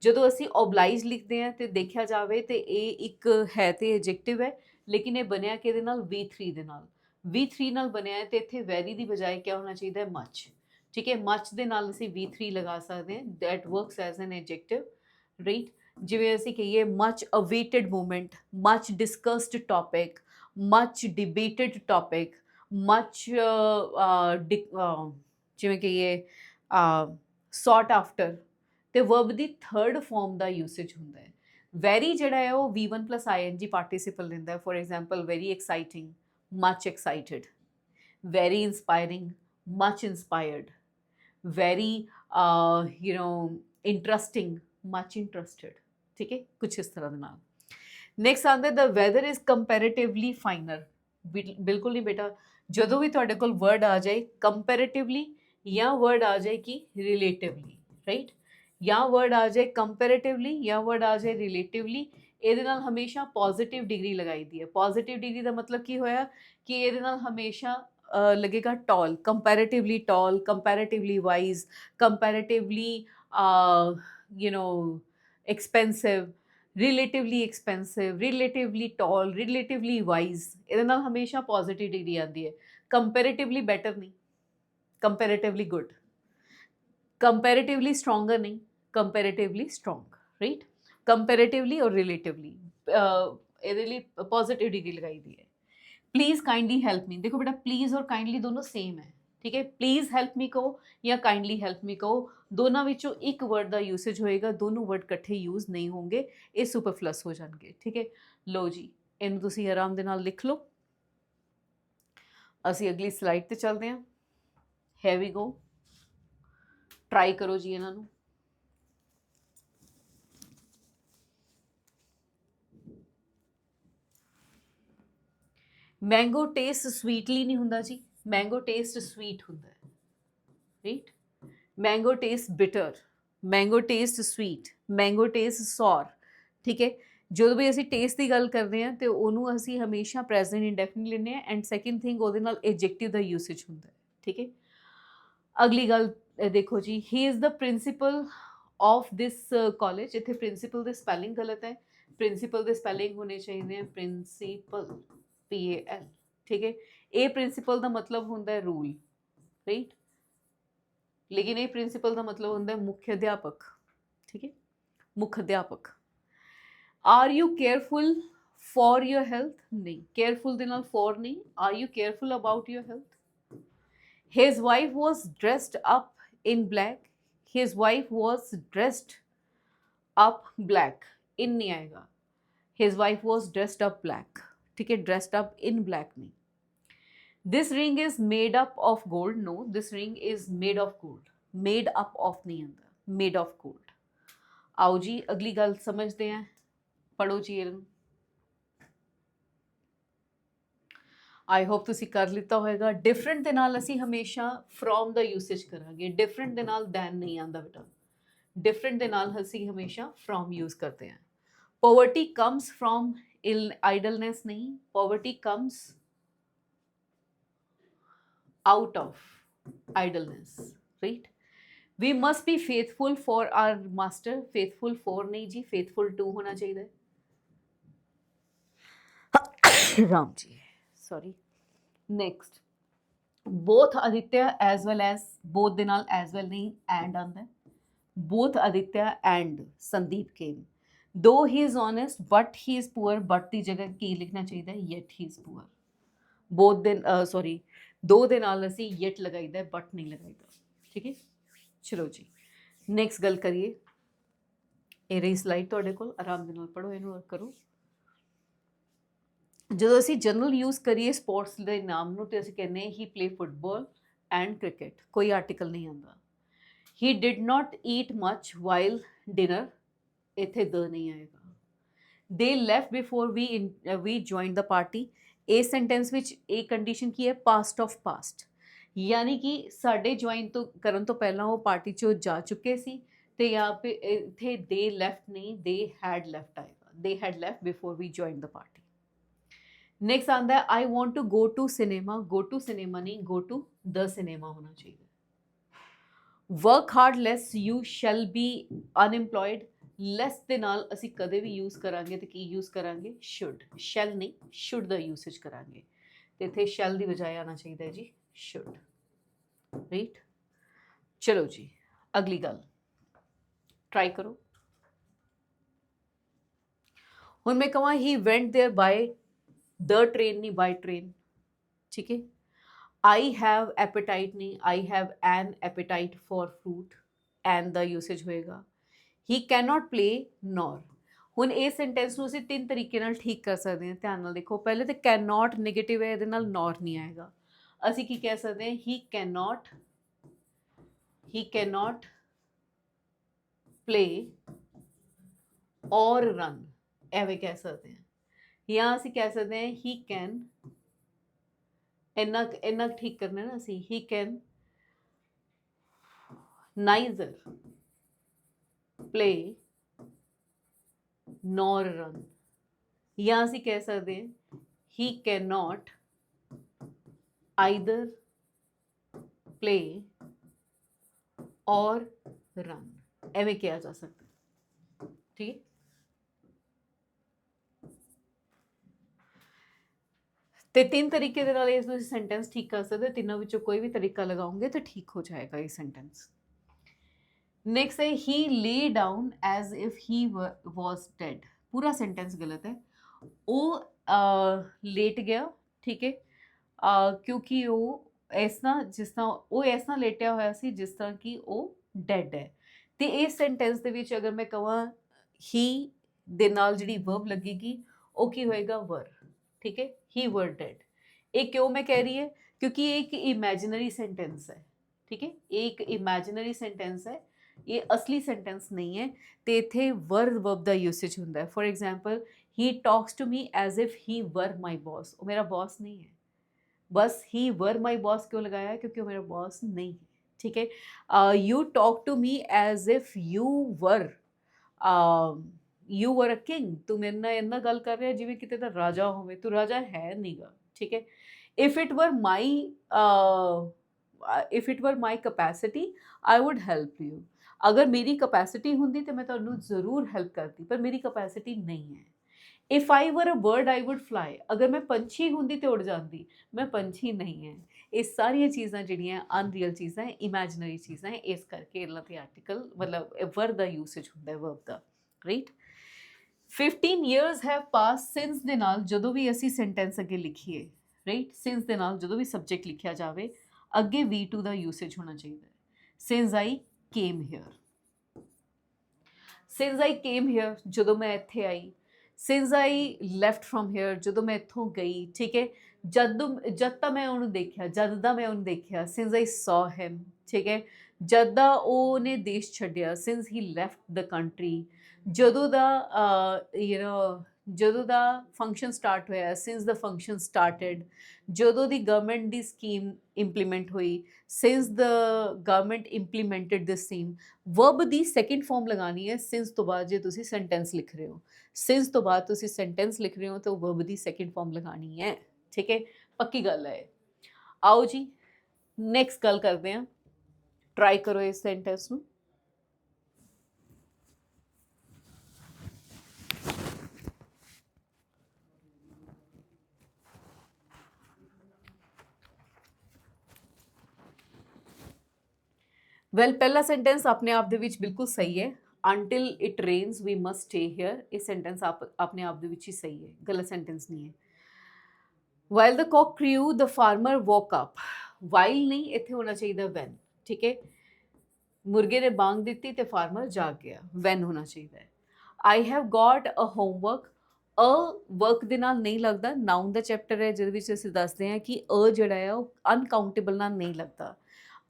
ਜਦੋਂ ਅਸੀਂ ਓਬਲਾਈਜ਼ ਲਿਖਦੇ ਹਾਂ ਤੇ ਦੇਖਿਆ ਜਾਵੇ ਤੇ ਇਹ ਇੱਕ ਹੈ ਤੇ ਐਡਜੈਕਟਿਵ ਹੈ, ਲੇਕਿਨ ਇਹ ਬਣਿਆ ਕਿਹਦੇ ਨਾਲ, V3 ਦੇ ਨਾਲ। V3 ਨਾਲ ਬਣਿਆ ਹੈ ਤੇ ਇੱਥੇ ਵੈਰੀ ਦੀ ਬਜਾਏ ਕਿਆ ਹੋਣਾ ਚਾਹੀਦਾ ਹੈ, ਮਚ। ਠੀਕ ਹੈ, ਮਚ ਦੇ ਨਾਲ ਅਸੀਂ V3 ਲਗਾ ਸਕਦੇ ਹਾਂ, that works as an adjective. Right. ਜਿਵੇਂ ਅਸੀਂ ਕਹੀਏ much awaited moment, much discussed topic, much debated topic, much ਜਿਵੇਂ ਕਹੀਏ ਸੌਟ ਆਫਟਰ, ਤੇ ਵਰਬ ਦੀ ਥਰਡ ਫਾਰਮ ਦਾ ਯੂਸੇਜ ਹੁੰਦਾ ਹੈ। ਵੈਰੀ ਜਿਹੜਾ ਹੈ ਉਹ V1 plus ing ਪਾਰਟੀਸਿਪਲ ਲੈਂਦਾ ਹੈ। For example very exciting, much excited, very inspiring, much inspired, very interesting, much interested. ਠੀਕ ਹੈ, ਕੁਛ ਇਸ ਤਰ੍ਹਾਂ ਦੇ ਨਾਲ। ਨੈਕਸਟ ਆਉਂਦਾ ਦ ਵੈਦਰ ਇਜ਼ ਕੰਪੈरेटिवली ਫਾਈਨਰ। ਬਿਲਕੁਲ ਨਹੀਂ ਬੇਟਾ, ਜਦੋਂ ਵੀ ਤੁਹਾਡੇ ਕੋਲ ਵਰਡ ਆ ਜਾਏ ਕੰਪੈरेटिवली ਜਾਂ ਵਰਡ ਆ ਜਾਏ ਕਿ ਰਿਲੇਟਿਵਲੀ, ਰਾਈਟ, ਜਾਂ ਵਰਡ ਆ ਜਾਏ ਕੰਪੈरेटिवली ਜਾਂ ਵਰਡ ਆ ਜਾਏ ਰਿਲੇਟਿਵਲੀ, ਇਹਦੇ ਨਾਲ ਹਮੇਸ਼ਾ ਪੋਜ਼ਿਟਿਵ ਡਿਗਰੀ ਲਗਾਈ ਦੀ ਹੈ। ਪੋਜ਼ਿਟਿਵ ਡਿਗਰੀ ਦਾ ਮਤਲਬ ਕੀ ਹੋਇਆ ਕਿ ਇਹਦੇ ਨਾਲ ਹਮੇਸ਼ਾ लगेगा tall, comparatively tall, comparatively wise, comparatively expensive, relatively expensive, relatively tall, relatively wise, ਇਹਦੇ ਨਾਲ ਹਮੇਸ਼ਾ ਪੋਜ਼ਿਟਿਵ ਡਿਗਰੀ ਆਉਂਦੀ ਹੈ। ਕੰਪੈरेटिवली ਬੈਟਰ ਨਹੀਂ, कंपैरेटिवली गुड, कंपैरेटिवली स्ट्रॉन्गर नहीं, कंपैरेटिवली स्ट्रॉन्ग, राइट। कंपैरेटिवली और रिलेटिवली ਇਹਦੇ ਲਈ ਪੋਜ਼ਿਟਿਵ ਡਿਗਰੀ ਲਗਾਈ ਦੀ ਹੈ। प्लीज़ काइंडली हेल्प मी, देखो बेटा प्लीज़ और काइंडली दोनों सेम है, ठीक है। प्लीज़ हेल्प मी कहो या काइंडली हेल्प मी कहो, दोनों विचों एक वर्ड का यूसेज होएगा, दोनों वर्ड इकट्ठे यूज़ नहीं होंगे, ये सुपरफ्लस हो जाएंगे, ठीक है। लो जी, इन्हूं तुसीं आराम दे नाल लिख लो। असीं अगली स्लाइड ते चलते हैं। है वी गो, ट्राई करो जी इन्हां नूं। मैंगो टेस्ट स्वीटली नहीं हुंदा जी, मैंगो टेस्ट स्वीट हुंदा है, right. Mango test bitter, mango test sweet, mango test सौर, ठीक है। ਜਦੋਂ ਵੀ ਅਸੀਂ ਟੇਸਟ ਦੀ ਗੱਲ ਕਰਦੇ ਹਾਂ ਤੇ ਉਹਨੂੰ ਅਸੀਂ ਹਮੇਸ਼ਾ ਪ੍ਰੈਜ਼ੈਂਟ ਇੰਡੈਫਿਨਿਟ ਲੈਂਦੇ ਹਾਂ। ਐਂਡ ਸੈਕਿੰਡ ਥਿੰਗ ਉਹਦੇ ਨਾਲ ਐਡਜੈਕਟਿਵ ਦਾ ਯੂਸੇਜ ਹੁੰਦਾ ਹੈ, ਠੀਕ ਹੈ। ਅਗਲੀ ਗੱਲ ਦੇਖੋ ਜੀ, ਹੀ is the principal of this college. ਇੱਥੇ ਪ੍ਰਿੰਸੀਪਲ ਦੇ ਸਪੈਲਿੰਗ ਗਲਤ ਹੈ, ਪ੍ਰਿੰਸੀਪਲ ਦੇ ਸਪੈਲਿੰਗ ਹੋਣੇ ਚਾਹੀਦੇ ਆ ਪ੍ਰਿੰਸੀਪਲ, PAL, ठीक है। ए प्रिंसिपल का मतलब होंदा है रूल, राइट, लेकिन ए प्रिंसिपल का मतलब होंदा है मुख्य अध्यापक, ठीक है, मुख्य अध्यापक। Are you careful for your health, नहीं, केयरफुल दे नाल फॉर नहीं, are you careful about your health. His wife was dressed up in black, his wife was dressed up black, in नहीं आएगा, his wife was dressed up black, ठीक है, ड्रेस्ड अप इन ब्लैक नहीं। This ring is made up of gold, no, this ring is made of gold, made up of नहीं आंदा, मेड ऑफ गोल्ड। आओ जी अगली गल समझते हैं, पढ़ो जी इहनूं। आई होप तुसीं कर लिता होएगा। डिफरेंट दे नाल असीं हमेशा फ्रॉम दा यूसेज करांगे, डिफरेंट दे नाल दैन नहीं आंदा बेटा, डिफरेंट दे नाल असीं हमेशा फ्रॉम यूज करते हैं। पॉवर्टी कम्स फ्रॉम idleness नहीं, poverty comes out of idleness, right। we must be faithful for our master, faithful for नहीं जी, faithful to होना चाहिए। Ram ji, sorry। next, both Aditya as well as, both ਦੇ ਨਾਲ as well नहीं, and आंदा है, both Aditya and Sandeep came, though he is honest but he is poor, but ਦੀ ਜਗ੍ਹਾ ਕੀ ਲਿਖਣਾ ਚਾਹੀਦਾ ਹੈ, yet he is poor। both ਦੇ ਸੌਰੀ ਦੋ ਦੇ ਨਾਲ ਅਸੀਂ yet ਲਗਾਈਦਾ ਹੈ, but ਨਹੀਂ ਲਗਾਈਦਾ, ਠੀਕ ਹੈ। ਚਲੋ ਜੀ ਨੈਕਸਟ ਗੱਲ ਕਰੀਏ। ਇਹ ਰਹੀ ਸਲਾਈਡ ਤੁਹਾਡੇ ਕੋਲ, ਆਰਾਮ ਦੇ ਨਾਲ ਪੜ੍ਹੋ ਇਹਨੂੰ ਔਰ ਕਰੋ। ਜਦੋਂ ਅਸੀਂ ਜਨਰਲ ਯੂਜ਼ ਕਰੀਏ ਸਪੋਰਟਸ ਦੇ ਨਾਮ ਨੂੰ ਤੇ ਅਸੀਂ ਕਹਿੰਦੇ ਹੀ ਪਲੇ ਫੁੱਟਬਾਲ ਐਂਡ ਕ੍ਰਿਕਟ, ਕੋਈ ਆਰਟੀਕਲ ਨਹੀਂ ਆਉਂਦਾ। He did not eat much while dinner, ਇੱਥੇ ਦ ਨਹੀਂ ਆਏਗਾ। They left before we join the party, ਇਹ ਸੈਂਟੈਂਸ ਵਿੱਚ ਇਹ ਕੰਡੀਸ਼ਨ ਕੀ ਹੈ, ਪਾਸਟ ਆਫ ਪਾਸਟ, ਯਾਨੀ ਕਿ ਸਾਡੇ ਜੁਆਇਨ ਤੋਂ ਕਰਨ ਤੋਂ ਪਹਿਲਾਂ ਉਹ ਪਾਰਟੀ 'ਚੋਂ ਜਾ ਚੁੱਕੇ ਸੀ। ਤੇ यहाँ पे ਇੱਥੇ ਦੇ ਲੈਫਟ ਨਹੀਂ, ਦੇ ਹੈਡ ਲੈਫਟ ਆਏਗਾ, they had left before we join the party. Next आंदा है I want to go to cinema, go to cinema नहीं, गो टू द सिनेमा होना चाहिए। Work hard lest you shall be unemployed, lest ਦੇ ਨਾਲ ਅਸੀਂ ਕਦੇ ਵੀ ਯੂਜ਼ ਕਰਾਂਗੇ ਤੇ ਕੀ ਯੂਜ਼ ਕਰਾਂਗੇ, ਸ਼ੁੱਡ, ਸ਼ੈਲ ਨਹੀਂ, ਸ਼ੁੱਡ ਦਾ ਯੂਸੇਜ ਕਰਾਂਗੇ। ਤੇ ਇੱਥੇ ਸ਼ੈਲ ਦੀ ਬਜਾਏ ਆਉਣਾ ਚਾਹੀਦਾ ਹੈ ਜੀ ਸ਼ੁੱਡ, ਰਾਈਟ। ਚਲੋ ਜੀ ਅਗਲੀ ਗੱਲ ਟਰਾਈ ਕਰੋ। ਹੁਣ ਮੈਂ ਕਹਾਂ ਹੀ went there by the train ਨਹੀਂ by train, ਠੀਕ ਹੈ। I have appetite ਨਹੀਂ I have an appetite for fruit, and the usage ਹੋਏਗਾ। he cannot play nor। ਹੁਣ ਇਹ ਸੈਂਟੈਂਸ ਨੂੰ ਅਸੀਂ ਤਿੰਨ ਤਰੀਕੇ ਨਾਲ ਠੀਕ ਕਰ ਸਕਦੇ ਹਾਂ, ਧਿਆਨ ਨਾਲ ਦੇਖੋ। ਪਹਿਲੇ ਤੇ cannot ਨੈਗੇਟਿਵ ਹੈ, ਇਹਦੇ ਨਾਲ nor ਨਹੀਂ ਆਏਗਾ। ਅਸੀਂ ਕੀ ਕਹਿ ਸਕਦੇ ਹਾਂ, he cannot play or run, ਐਵੇਂ ਕਹਿ ਸਕਦੇ ਹਾਂ। ਜਾਂ ਅਸੀਂ ਕਹਿ ਸਕਦੇ ਹਾਂ he can, ਇੰਨਾ ਠੀਕ ਕਰਨਾ ਨਾ ਅਸੀਂ, he can neither play nor run। ਜਾਂ ਅਸੀਂ ਕਹਿ ਸਕਦੇ ਹਾਂ he cannot either play or run, ਐਵੇਂ ਕਿਹਾ ਜਾ ਸਕਦਾ, ਠੀਕ ਹੈ। ਤੇ ਤਿੰਨ ਤਰੀਕੇ ਦੇ ਨਾਲ ਇਸ ਤੁਸੀਂ ਸੈਂਟੈਂਸ ਠੀਕ ਕਰ ਸਕਦੇ ਹੋ, ਤਿੰਨਾਂ ਵਿੱਚੋਂ ਕੋਈ ਵੀ ਤਰੀਕਾ ਲਗਾਓਗੇ ਤਾਂ ਠੀਕ ਹੋ ਜਾਏਗਾ ਇਹ ਸੈਂਟੈਂਸ। नेक्स्ट है he lay down as if he was dead। पूरा सेंटेंस गलत है। वो लेट गया, ठीक है, क्योंकि वो इस तरह जिस तरह वो इस तरह लेटिया होया सी जिस तरह कि वो डेड है। तो इस सेंटेंस ਦੇ ਵਿੱਚ अगर मैं कहां he ਦੇ ਨਾਲ ਜਿਹੜੀ verb लगेगी वो की होएगा were, ठीक है, he were dead। ये क्यों मैं कह रही है, क्योंकि ये एक इमेजिनरी सेंटेंस है, ठीक है, एक इमेजिनरी सेंटेंस है, ये असली सेंटेंस नहीं है। तो इत्थे वर वर्ब का यूसेज होंदा है। For example he talks to me as if he were my boss, वो मेरा बॉस नहीं है। बस ही वर माई बॉस क्यों लगाया, क्योंकि वो मेरा बॉस नहीं है, ठीक है। You talk to me as if you were a king, तू मेरे ਨਾਲ ਇੰਨਾ ਗੱਲ ਕਰ ਰਿਹਾ ਜਿਵੇਂ ਕਿਤੇ ਦਾ ਰਾਜਾ ਹੋਵੇ, ਤੂੰ ਰਾਜਾ ਹੈ ਨਹੀਂਗਾ, ਠੀਕ ਹੈ। If it were my capacity I would help you. अगर मेरी कैपेसिटी होंदी तो मैं तुहानू जरूर हेल्प करती, पर मेरी कैपेसिटी नहीं है। If I were a bird I would fly, अगर मैं पंछी होंदी तो उड़ जाती, मैं पंछी नहीं है। ये सारिया चीज़ां जिहड़ियां अनरियल चीज़ां है, इमेजिनरी चीज़ां है, इस करके इन्हां ते आर्टिकल मतलब वर दा यूसेज हुंदा है वर्ब दा, right. 15 years have passed since ਦੇ ਨਾਲ ਜਦੋਂ ਵੀ ਅਸੀਂ ਸੈਂਟੈਂਸ ਅੱਗੇ ਲਿਖੀਏ, ਰਾਈਟ, ਸਿੰਸ ਦੇ ਨਾਲ ਜਦੋਂ ਵੀ ਸਬਜੈਕਟ ਲਿਖਿਆ ਜਾਵੇ ਅੱਗੇ V2 ਦਾ ਯੂਸੇਜ ਹੋਣਾ ਚਾਹੀਦਾ ਹੈ। since I came here, since I came here ਜਦੋਂ ਮੈਂ ਇੱਥੇ ਆਈ, since I left from here ਜਦੋਂ ਮੈਂ ਇੱਥੋਂ ਗਈ, ਠੀਕ ਹੈ। ਜਦ ਤਾਂ ਮੈਂ ਉਹਨੂੰ ਦੇਖਿਆ, ਜਦ ਦਾ ਮੈਂ ਉਹਨੂੰ ਦੇਖਿਆ, since I saw him, ਠੀਕ ਹੈ। ਜਦ ਦਾ ਉਹਨੇ ਦੇਸ਼ ਛੱਡਿਆ, since he left the country। ਜਦੋਂ ਦਾ ਜਦੋਂ ਦਾ ਫੰਕਸ਼ਨ ਸਟਾਰਟ ਹੋਇਆ, since the function started। ਜਦੋਂ ਦੀ ਗਵਰਨਮੈਂਟ ਦੀ ਸਕੀਮ ਇੰਪਲੀਮੈਂਟ ਹੋਈ, since the government implemented this scheme। verb the second farm ਲਗਾਣੀ ਹੈ since ਤੋਂ ਬਾਅਦ। ਜੇ ਤੁਸੀਂ ਸੈਂਟੈਂਸ ਲਿਖ ਰਹੇ ਹੋ, since ਤੋਂ ਬਾਅਦ ਤੁਸੀਂ ਸੈਂਟੈਂਸ ਲਿਖ ਰਹੇ ਹੋ ਤਾਂ verb ਦੀ ਸੈਕਿੰਡ ਫਾਰਮ ਲਗਾਣੀ ਹੈ, ਠੀਕ ਹੈ, ਪੱਕੀ ਗੱਲ ਹੈ। ਆਓ ਜੀ ਨੈਕਸਟ ਗੱਲ ਕਰਦੇ ਹਾਂ, ਟਰਾਈ ਕਰੋ ਇਸ ਸੈਂਟੈਂਸ ਨੂੰ। ਵੈਲ ਪਹਿਲਾ ਸੈਂਟੈਂਸ ਆਪਣੇ ਆਪ ਦੇ ਵਿੱਚ ਬਿਲਕੁਲ ਸਹੀ ਹੈ। until it rains we must stay here, ਇਹ ਸੈਂਟੈਂਸ ਆਪਣੇ ਆਪ ਦੇ ਵਿੱਚ ਹੀ ਸਹੀ ਹੈ, ਗਲਤ ਸੈਂਟੈਂਸ ਨਹੀਂ ਹੈ। while the cock crew the farmer woke up, while ਨਹੀਂ ਇੱਥੇ ਹੋਣਾ ਚਾਹੀਦਾ when, ਠੀਕ ਹੈ। ਮੁਰਗੇ ਨੇ ਬਾਂਗ ਦਿੱਤੀ ਤੇ ਫਾਰਮਰ ਜਾਗ ਗਿਆ, when ਹੋਣਾ ਚਾਹੀਦਾ ਹੈ। I have got a homework, work ਦੇ ਨਾਲ ਨਹੀਂ ਲੱਗਦਾ, ਨਾਊਨ ਦਾ ਚੈਪਟਰ ਹੈ ਜਿਹਦੇ ਵਿੱਚ ਅਸੀਂ ਦੱਸਦੇ ਹਾਂ ਕਿ ਜਿਹੜਾ ਹੈ ਉਹ ਅਨਕਾਊਂਟੇਬਲ ਨਾਲ ਨਹੀਂ ਲੱਗਦਾ।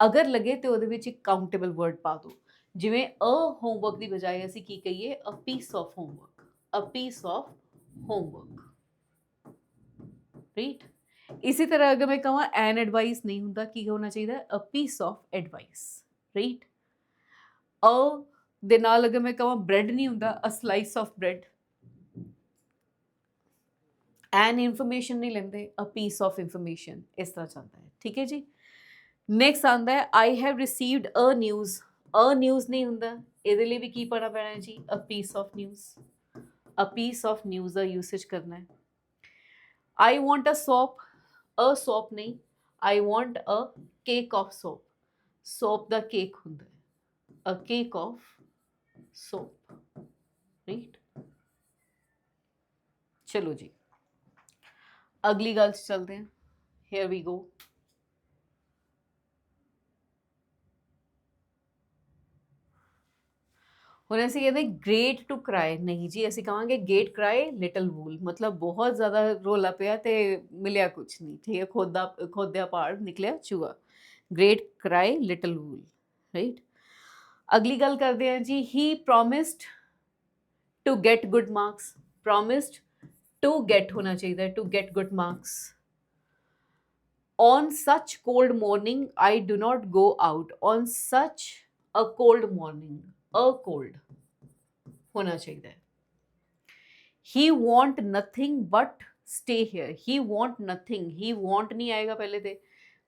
ਅਗਰ ਲੱਗੇ ਤੇ ਉਹਦੇ ਵਿੱਚ ਇੱਕ ਕਾਊਂਟੇਬਲ ਵਰਡ ਪਾ ਦਿਓ, ਜਿਵੇਂ ਹੋਮਵਰਕ ਦੀ ਬਜਾਏ ਅਸੀਂ ਕੀ ਕਹੀਏ, a piece of homework, a piece of homework, right. ਇਸੇ ਤਰ੍ਹਾਂ ਅਗਰ ਮੈਂ ਕਹਾਂ ਐਨ ਐਡਵਾਈਸ ਨਹੀਂ ਹੁੰਦਾ, ਕੀ ਹੋਣਾ ਚਾਹੀਦਾ, a piece of advice, right. ਦੇ ਨਾਲ ਅਗਰ ਮੈਂ ਕਹਾਂ ਬ੍ਰੈਡ ਨਹੀਂ ਹੁੰਦਾ, a slice of bread. An information ਨਹੀਂ ਲੈਂਦੇ, ਅ ਪੀਸ ਆਫ ਇਨਫੋਰਮੇਸ਼ਨ, ਇਸ ਤਰ੍ਹਾਂ ਚੱਲਦਾ ਹੈ, ਠੀਕ ਹੈ ਜੀ। ਨੈਕਸਟ ਆਉਂਦਾ ਹੈ I have received a news, a news ਨਹੀਂ ਹੁੰਦਾ, ਇਹਦੇ ਲਈ ਵੀ ਕੀ ਪੜ੍ਹਨਾ ਪੈਣਾ ਹੈ ਜੀ, a piece of news, a piece of news ਦਾ ਯੂਸੇਜ ਕਰਨਾ ਹੈ। ਆਈ ਵਾਂਟ ਅ ਸੋਪ ਨਹੀਂ, I want a cake of soap, soap ਦਾ ਕੇਕ ਹੁੰਦਾ ਹੈ, a cake of soap, right. चलो जी अगली गल चलते हैं। Here we go. ਹੁਣ ਅਸੀਂ ਕਹਿੰਦੇ ਗ੍ਰੇਟ ਟੂ ਕਰਾਈ, ਨਹੀਂ ਜੀ ਅਸੀਂ ਕਹਾਂਗੇ ਗੇਟ ਕਰਾਈ ਲਿਟਲ ਵੂਲ, ਮਤਲਬ ਬਹੁਤ ਜ਼ਿਆਦਾ ਰੋਲਾ ਪਿਆ ਤੇ ਮਿਲਿਆ ਕੁਛ ਨਹੀਂ, ਠੀਕ ਹੈ, ਖੋਦਿਆ ਪਹਾੜ ਨਿਕਲਿਆ ਚੂਹਾ। ਗ੍ਰੇਟ ਕਰਾਈ ਲਿਟਲ ਵੂਲ, ਰਾਈਟ। ਅਗਲੀ ਗੱਲ ਕਰਦੇ ਹਾਂ ਜੀ, he promised to get good marks. Promised to get ਹੋਣਾ ਚਾਹੀਦਾ, to get good marks. On such cold morning I do not go out, on such a cold morning, a cold होना चाहिए। He want nothing but stay here, he want nothing, he want नहीं आएगा पहले थे,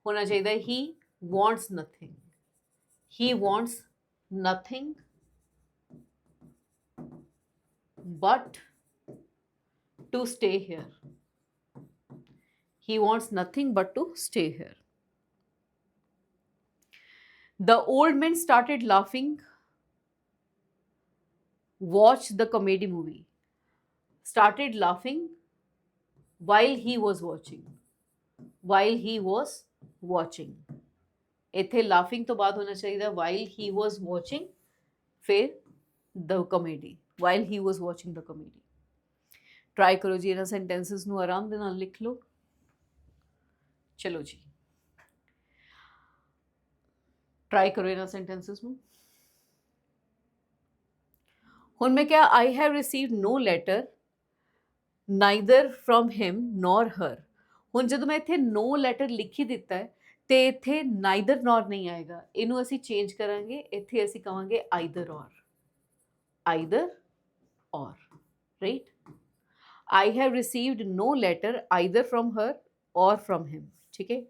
होना चाहिए he wants nothing, he wants nothing but to stay here, he wants nothing but to stay here। The old man started laughing, watch the comedy movie, started laughing while he was watching, while he was watching। ਇੱਥੇ laughing ਤੋਂ ਬਾਅਦ ਹੋਣਾ ਚਾਹੀਦਾ while he was watching, ਫਿਰ the comedy, while he was watching the comedy। Try ਕਰੋ ਜੀ ਇਹਨਾਂ ਸੈਂਟੈਂਸਸ ਨੂੰ ਆਰਾਮ ਦੇ ਨਾਲ ਲਿਖ ਲਓ। ਚਲੋ ਜੀ ਟਰਾਈ ਕਰੋ ਇਹਨਾਂ ਸੈਂਟੈਂਸਸ ਨੂੰ। ਹੁਣ ਮੈਂ ਕਿਹਾ I have received no letter neither from him nor her. ਹੁਣ ਜਦੋਂ ਮੈਂ ਇੱਥੇ ਨੋ ਲੈਟਰ ਲਿਖ ਹੀ ਦਿੱਤਾ ਹੈ ਤੇ ਇੱਥੇ ਨਾਈਦਰ ਨੋਰ ਨਹੀਂ ਆਏਗਾ, ਇਹਨੂੰ ਅਸੀਂ ਚੇਂਜ ਕਰਾਂਗੇ, ਇੱਥੇ ਅਸੀਂ ਕਹਾਂਗੇ either or, either or, right. I have received no letter either from her or from him, ਠੀਕ ਹੈ।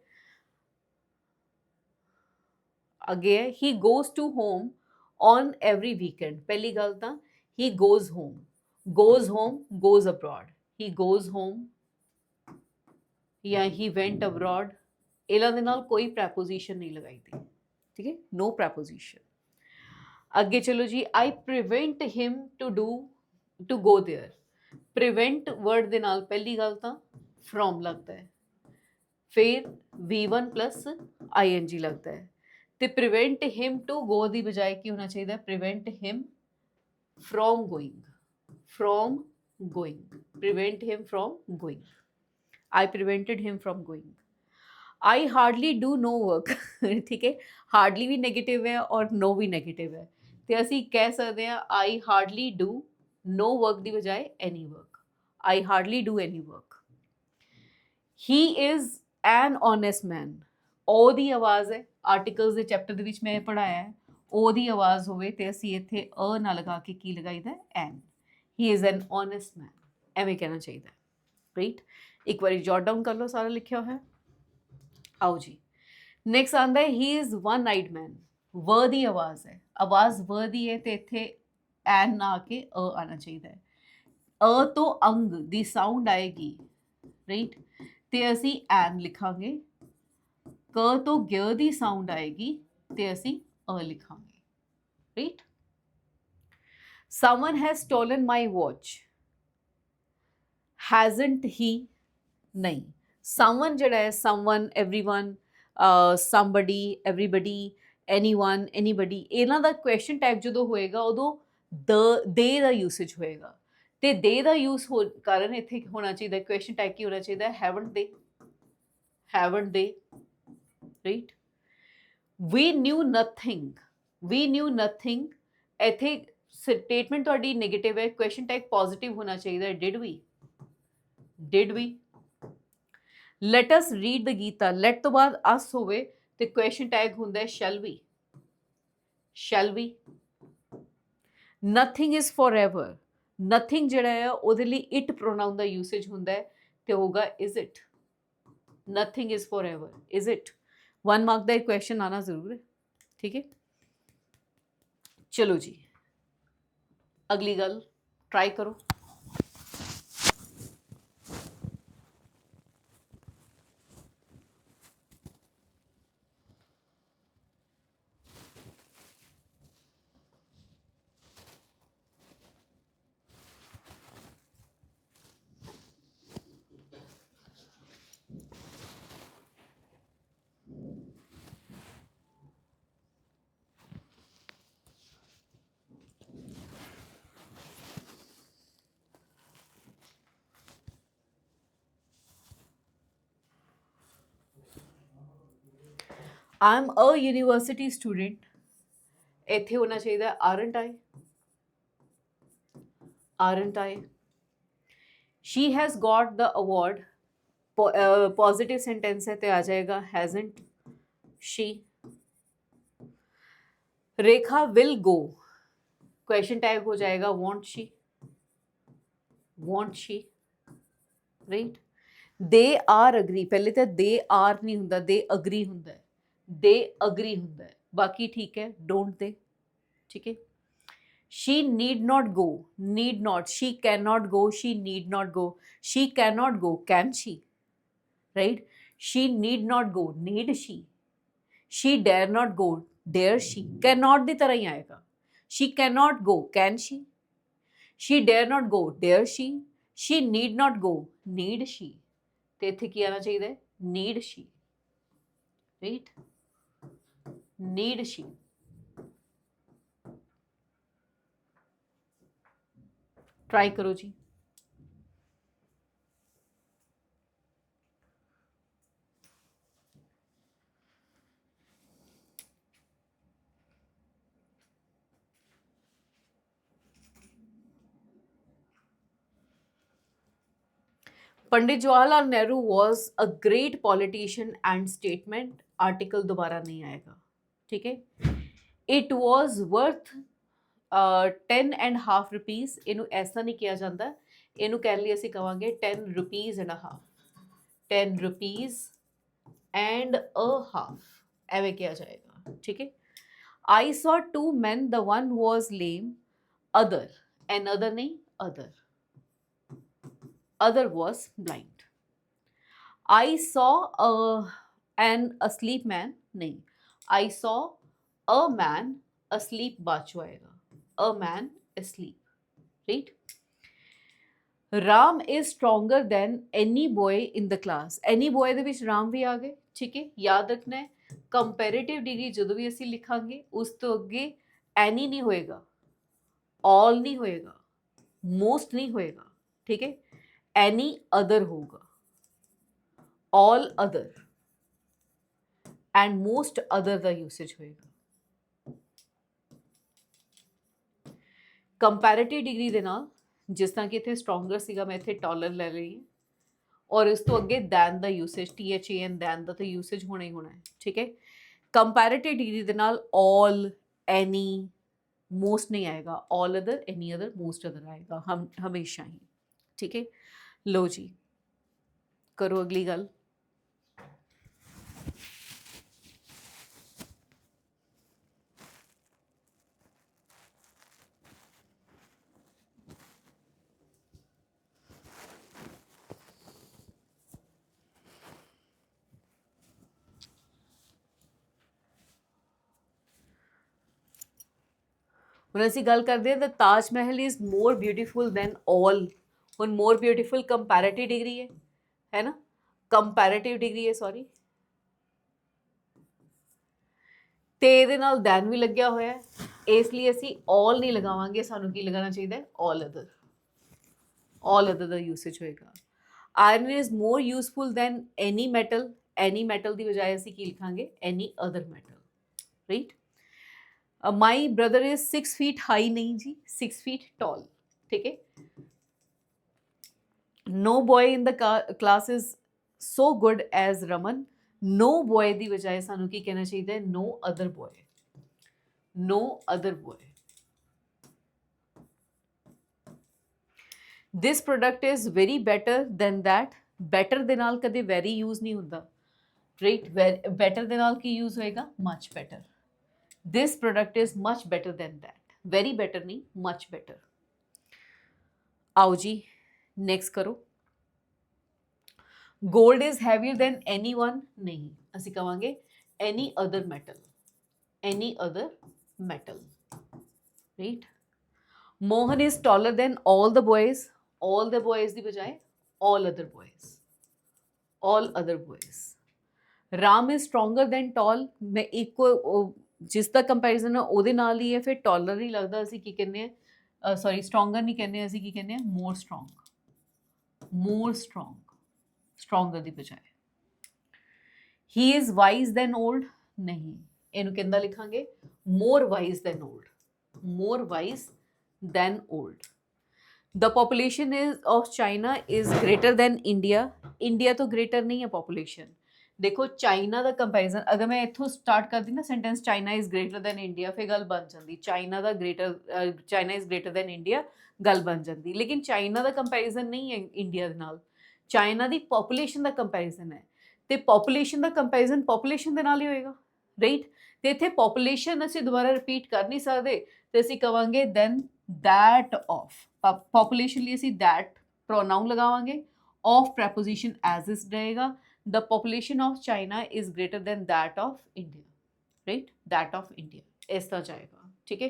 ਅੱਗੇ ਹੈ he goes to home on every weekend. ਪਹਿਲੀ ਗੱਲ ਤਾਂ he goes home, goes home, goes abroad, he goes home ਜਾਂ he went abroad, ਇਹਨਾਂ ਦੇ ਨਾਲ ਕੋਈ ਪ੍ਰੈਪੋਜੀਸ਼ਨ ਨਹੀਂ ਲਗਾਈ ਦੀ, ਠੀਕ ਹੈ, ਨੋ ਪ੍ਰੈਪੋਜੀਸ਼ਨ। ਅੱਗੇ ਚਲੋ ਜੀ, I prevent him to go there। prevent word ਦੇ ਨਾਲ ਪਹਿਲੀ ਗੱਲ ਤਾਂ from ਲੱਗਦਾ ਹੈ, ਫਿਰ V1 plus ing ਲੱਗਦਾ ਹੈ, ਤੇ prevent him to go ਦੀ ਬਜਾਏ ਕੀ ਹੋਣਾ ਚਾਹੀਦਾ, prevent him from going, from going, prevent him from going। I prevented him from going। I hardly do no work ठीक है, hardly भी negative है और no भी negative है, ਤੇ ਅਸੀਂ ਕਹਿ ਸਕਦੇ ਹਾਂ I hardly do no work ਦੀ ਬਜਾਏ any work, I hardly do any work। He is an honest man। ਉਹ ਦੀ ਆਵਾਜ਼ ਹੈ, ਆਰਟੀਕਲਸ ਦੇ ਚੈਪਟਰ ਦੇ ਵਿੱਚ ਮੈਂ ਪੜ੍ਹਾਇਆ ਹੈ, ਉਹਦੀ ਆਵਾਜ਼ ਹੋਵੇ ਤੇ ਅਸੀਂ ਇੱਥੇ ਅ ਨਾ ਲਗਾ ਕੇ ਕੀ ਲਗਾਈਦਾ, ਐਨ। ਹੀ ਇਜ਼ ਐਨ ਓਨੈਸਟ ਮੈਨ, ਐਵੇਂ ਕਹਿਣਾ ਚਾਹੀਦਾ, ਰਾਈਟ। ਇੱਕ ਵਾਰੀ ਜੋਟ ਡਾਊਨ ਕਰ ਲਓ ਸਾਰਾ ਲਿਖਿਆ ਹੋਇਆ। ਆਓ ਜੀ ਨੈਕਸਟ ਆਉਂਦਾ ਹੈ ਹੀ ਇਜ਼ ਵਨ ਆਈਡ ਮੈਨ। ਵ ਦੀ ਆਵਾਜ਼ ਹੈ, ਆਵਾਜ਼ ਵ ਦੀ ਹੈ ਤੇ ਇੱਥੇ ਐਨ ਨਾ ਆ ਕੇ ਅ ਆਉਣਾ ਚਾਹੀਦਾ ਹੈ। ਅ ਤੋਂ ਅੰਗ ਦੀ ਸਾਊਂਡ ਆਏਗੀ, ਰਾਈਟ, ਤੇ ਅਸੀਂ ਐਨ ਲਿਖਾਂਗੇ। ਕ ਤੋਂ ਗ ਦੀ ਸਾਊਂਡ ਆਏਗੀ ਤੇ ਅਸੀਂ ਅ ਲਿਖਾਂਗੇ, right. Someone has stolen my watch, hasn't he? ਨਹੀਂ, someone ਜਿਹੜਾ ਹੈ, someone, everyone, somebody, everybody, anyone, anybody, ਇਹਨਾਂ ਦਾ ਕੁਐਸਚਨ ਟੈਗ ਜਦੋਂ ਹੋਏਗਾ ਉਦੋਂ ਦੇ ਦਾ ਯੂਸੇਜ ਹੋਏਗਾ, ਤੇ ਦੇ ਦਾ ਯੂਸ ਹੋ ਕਾਰਨ ਇੱਥੇ ਹੋਣਾ ਚਾਹੀਦਾ ਕੁਐਸਚਨ ਟੈਗ ਕੀ ਹੋਣਾ ਚਾਹੀਦਾ, haven't they, haven't they, right। we knew nothing, we knew nothing, ਇੱਥੇ ਸਟੇਟਮੈਂਟ ਤੁਹਾਡੀ ਨੈਗੇਟਿਵ ਹੈ, ਕੁਐਸਚਨ ਟੈਗ ਪੋਜ਼ਿਟਿਵ ਹੋਣਾ ਚਾਹੀਦਾ, did we, did we। let us read the Gita, let ਤੋਂ ਬਾਅਦ us ਹੋਵੇ ਤੇ ਕੁਐਸਚਨ ਟੈਗ ਹੁੰਦਾ ਹੈ shall we, shall we। nothing is forever, nothing ਜਿਹੜਾ ਹੈ ਉਹਦੇ ਲਈ it pronoun ਦਾ ਯੂਸੇਜ ਹੁੰਦਾ ਹੈ ਤੇ ਹੋਗਾ is it, nothing is forever, is it। 1 mark ਦਾ ਇੱਕ ਕੁਐਸਚਨ ਆਣਾ ਜ਼ਰੂਰ ਹੈ, ਠੀਕ ਹੈ। ਚਲੋ ਜੀ ਅਗਲੀ ਗੱਲ ਟਰਾਈ ਕਰੋ। I am a university student, ਇੱਥੇ ਹੋਣਾ ਚਾਹੀਦਾ aren't I, aren't I. She has got the award, positive sentence है तो आ जाएगा hasn't she. Rekha will go, question tag हो जाएगा won't she, won't she, right. they are agree, पहले तो they are नहीं ਹੁੰਦਾ, they agree ਹੁੰਦਾ है, they agree ਹੁੰਦਾ है, बाकी ठीक है don't they, ठीक है. she need not go, need not, she cannot go, she need not go, she cannot go, can she, right. she need not go, need she dare not go, dare she, cannot ਦੀ ਤਰ੍ਹਾਂ ਹੀ ਆਏਗਾ. she cannot go, can she dare not go, dare she need not go, need she. ਤੇ ਇੱਥੇ ਕੀ ਆਣਾ ਚਾਹੀਦਾ ਹੈ, need she, right, need she. Try करो जी. Pandit Jawaharlal Nehru was a great politician and statement, article दोबारा नहीं आएगा, ठीक है. इट वॉज वर्थ 10.5 रुपीज़, इनू ऐसा नहीं किया जाता, इनू कह लिए ਅਸੀਂ ਕਵਾਂਗੇ 10 rupees and half, 10 rupees and a half, ਐਵੇਂ किया जाएगा, ठीक है. I saw two men, the one was lame, other, another नहीं, other was blind. I saw an asleep man, नहीं, I saw a man asleep, बाद चो आएगा, a man asleep, right. Ram is stronger than any boy in the class, any boy ਦੇ ਵਿੱਚ ਰਾਮ ਵੀ ਆ ਗਏ, ਠੀਕ ਹੈ. ਯਾਦ ਰੱਖਣਾ ਹੈ ਕੰਪੈरेटिव ਡਿਗਰੀ ਜਦੋਂ ਵੀ ਅਸੀਂ ਲਿਖਾਂਗੇ ਉਸ ਤੋਂ ਅੱਗੇ ਐਨੀ ਨਹੀਂ ਹੋਏਗਾ, all ਨਹੀਂ ਹੋਏਗਾ, most ਨਹੀਂ ਹੋਏਗਾ, ਠੀਕ ਹੈ. any other ਹੋਊਗਾ, all other and most other the usage ਹੋਏਗਾ. ਕੰਪੈरेटिव ਡਿਗਰੀ ਦੇ ਨਾਲ ਜਿਸ ਤਰ੍ਹਾਂ ਕਿ ਇੱਥੇ ਸਟਰੋਂਗਰ ਸੀਗਾ, ਮੈਂ ਇੱਥੇ ਟਾਲਰ ਲੈ ਲਈ, ਔਰ ਇਸ ਤੋਂ ਅੱਗੇ ਦੈਨ ਦਾ ਯੂਸੇਜ, THAN ਦੈਨ ਦਾ ਤਾਂ ਯੂਸੇਜ ਹੋਣਾ ਹੀ ਹੋਣਾ ਹੈ, ਠੀਕ ਹੈ. ਕੰਪੈरेटिव ਡਿਗਰੀ ਦੇ ਨਾਲ all, any, most ਨਹੀਂ ਆਏਗਾ, all other, any other, most other ਆਏਗਾ ਹਮੇਸ਼ਾ ਹੀ, ਠੀਕ ਹੈ. ਲਓ ਜੀ ਕਰੋ ਅਗਲੀ ਗੱਲ. ਹੁਣ ਅਸੀਂ ਗੱਲ ਕਰਦੇ ਹਾਂ, ਦ Taj Mahal is more beautiful then ਆਲ. ਹੁਣ ਮੋਰ ਬਿਊਟੀਫੁਲ ਕੰਪੈरेटिव ਡਿਗਰੀ ਹੈ ਨਾ, ਕੰਪੈरेटिव ਡਿਗਰੀ ਹੈ, ਸੌਰੀ, ਤੇ ਇਹਦੇ ਨਾਲ ਦੈਨ ਵੀ ਲੱਗਿਆ ਹੋਇਆ ਹੈ, ਇਸ ਲਈ ਅਸੀਂ ਆਲ ਨਹੀਂ ਲਗਾਵਾਂਗੇ, ਸਾਨੂੰ ਕੀ ਲਗਾਉਣਾ ਚਾਹੀਦਾ ਹੈ, ਆਲ ਅਦਰ, ਆਲ ਅਦਰ ਦਾ ਯੂਸੇਜ ਹੋਏਗਾ. Iron is more useful than any metal, any metal ਦੀ ਬਜਾਏ ਅਸੀਂ ਕੀ ਲਿਖਾਂਗੇ, any other metal, right. My brother is 6 feet high, नहीं जी, 6 feet tall, ठीक है. No boy in the class is so good as Raman, no boy ਦੀ ਬਜਾਏ ਸਾਨੂੰ ਕੀ ਕਹਿਣਾ ਚਾਹੀਦਾ ਹੈ, no other boy, no other boy. This product is very better than that, better ਦੇ ਨਾਲ ਕਦੇ ਵੈਰੀ ਯੂਜ਼ ਨਹੀਂ ਹੁੰਦਾ, ਰਾਈਟ. ਬੈਟਰ ਦੇ ਨਾਲ ਕੀ ਯੂਜ਼ ਹੋਏਗਾ, much better. This product is much better than that, very better नहीं, much better. आओ जी नेक्स्ट करो. Gold is heavier than any one, नहीं, ਅਸੀਂ ਕਵਾਂਗੇ any other metal, any other metal, right. Mohan is taller than all the boys, all the boys ਦੀ ਬਜਾਏ all other boys, all other boys. Ram is stronger than tall, ਮੈਂ ਇੱਕੋ ਜਿਸ ਦਾ ਕੰਪੈਰੀਜ਼ਨ ਹੈ ਉਹਦੇ ਨਾਲ ਹੀ ਹੈ, ਫਿਰ ਟਾਲਰ ਹੀ ਲੱਗਦਾ, ਅਸੀਂ ਕੀ ਕਹਿੰਦੇ ਹਾਂ, ਸੌਰੀ ਸਟਰੋਂਗਰ ਨਹੀਂ ਕਹਿੰਦੇ, ਅਸੀਂ ਕੀ ਕਹਿੰਦੇ ਹਾਂ, more strong, more strong, stronger ਦੀ ਬਜਾਏ. He is wise than old, नहीं, ਇਹਨੂੰ ਕਿੰਦਾ ਲਿਖਾਂਗੇ more wise than old, more wise than old. The population is of China is greater than India. India तो greater नहीं है population. देखो ਚਾਈਨਾ ਦਾ ਕੰਪੈਰੀਜ਼ਨ ਅਗਰ ਮੈਂ ਇੱਥੋਂ ਸਟਾਰਟ ਕਰਦੀ ਨਾ sentence China is greater then India ਫਿਰ ਗੱਲ ਬਣ ਜਾਂਦੀ China the China is greater then India ਗੱਲ ਬਣ ਜਾਂਦੀ ਲੇਕਿਨ ਚਾਈਨਾ ਦਾ ਕੰਪੈਰੀਜ਼ਨ ਨਹੀਂ ਹੈ ਇੰਡੀਆ ਦੇ ਨਾਲ ਚਾਈਨਾ ਦੀ ਪੋਪੂਲੇਸ਼ਨ ਦਾ ਕੰਪੈਰੀਜ਼ਨ ਹੈ ਤੇ ਪੋਪੂਲੇਸ਼ਨ ਦਾ ਕੰਪੈਰੀਜ਼ਨ ਪੋਪੂਲੇਸ਼ਨ ਦੇ ਨਾਲ ਹੀ ਹੋਏਗਾ ਰਾਈਟ ਤੇ ਇੱਥੇ ਪੋਪੂਲੇਸ਼ਨ ਅਸੀਂ ਦੁਬਾਰਾ ਰਿਪੀਟ ਕਰ ਨਹੀਂ ਸਕਦੇ ਤੇ ਅਸੀਂ ਕਵਾਂਗੇ ਦੈਨ that of population ਲਈ ਅਸੀਂ that pronoun ਲਗਾਵਾਂਗੇ of preposition as is ਰਹੇਗਾ the population of China is greater than that of India, right? That of India ਇਸ ਤਰ੍ਹਾਂ ਜਾਏਗਾ ਠੀਕ ਹੈ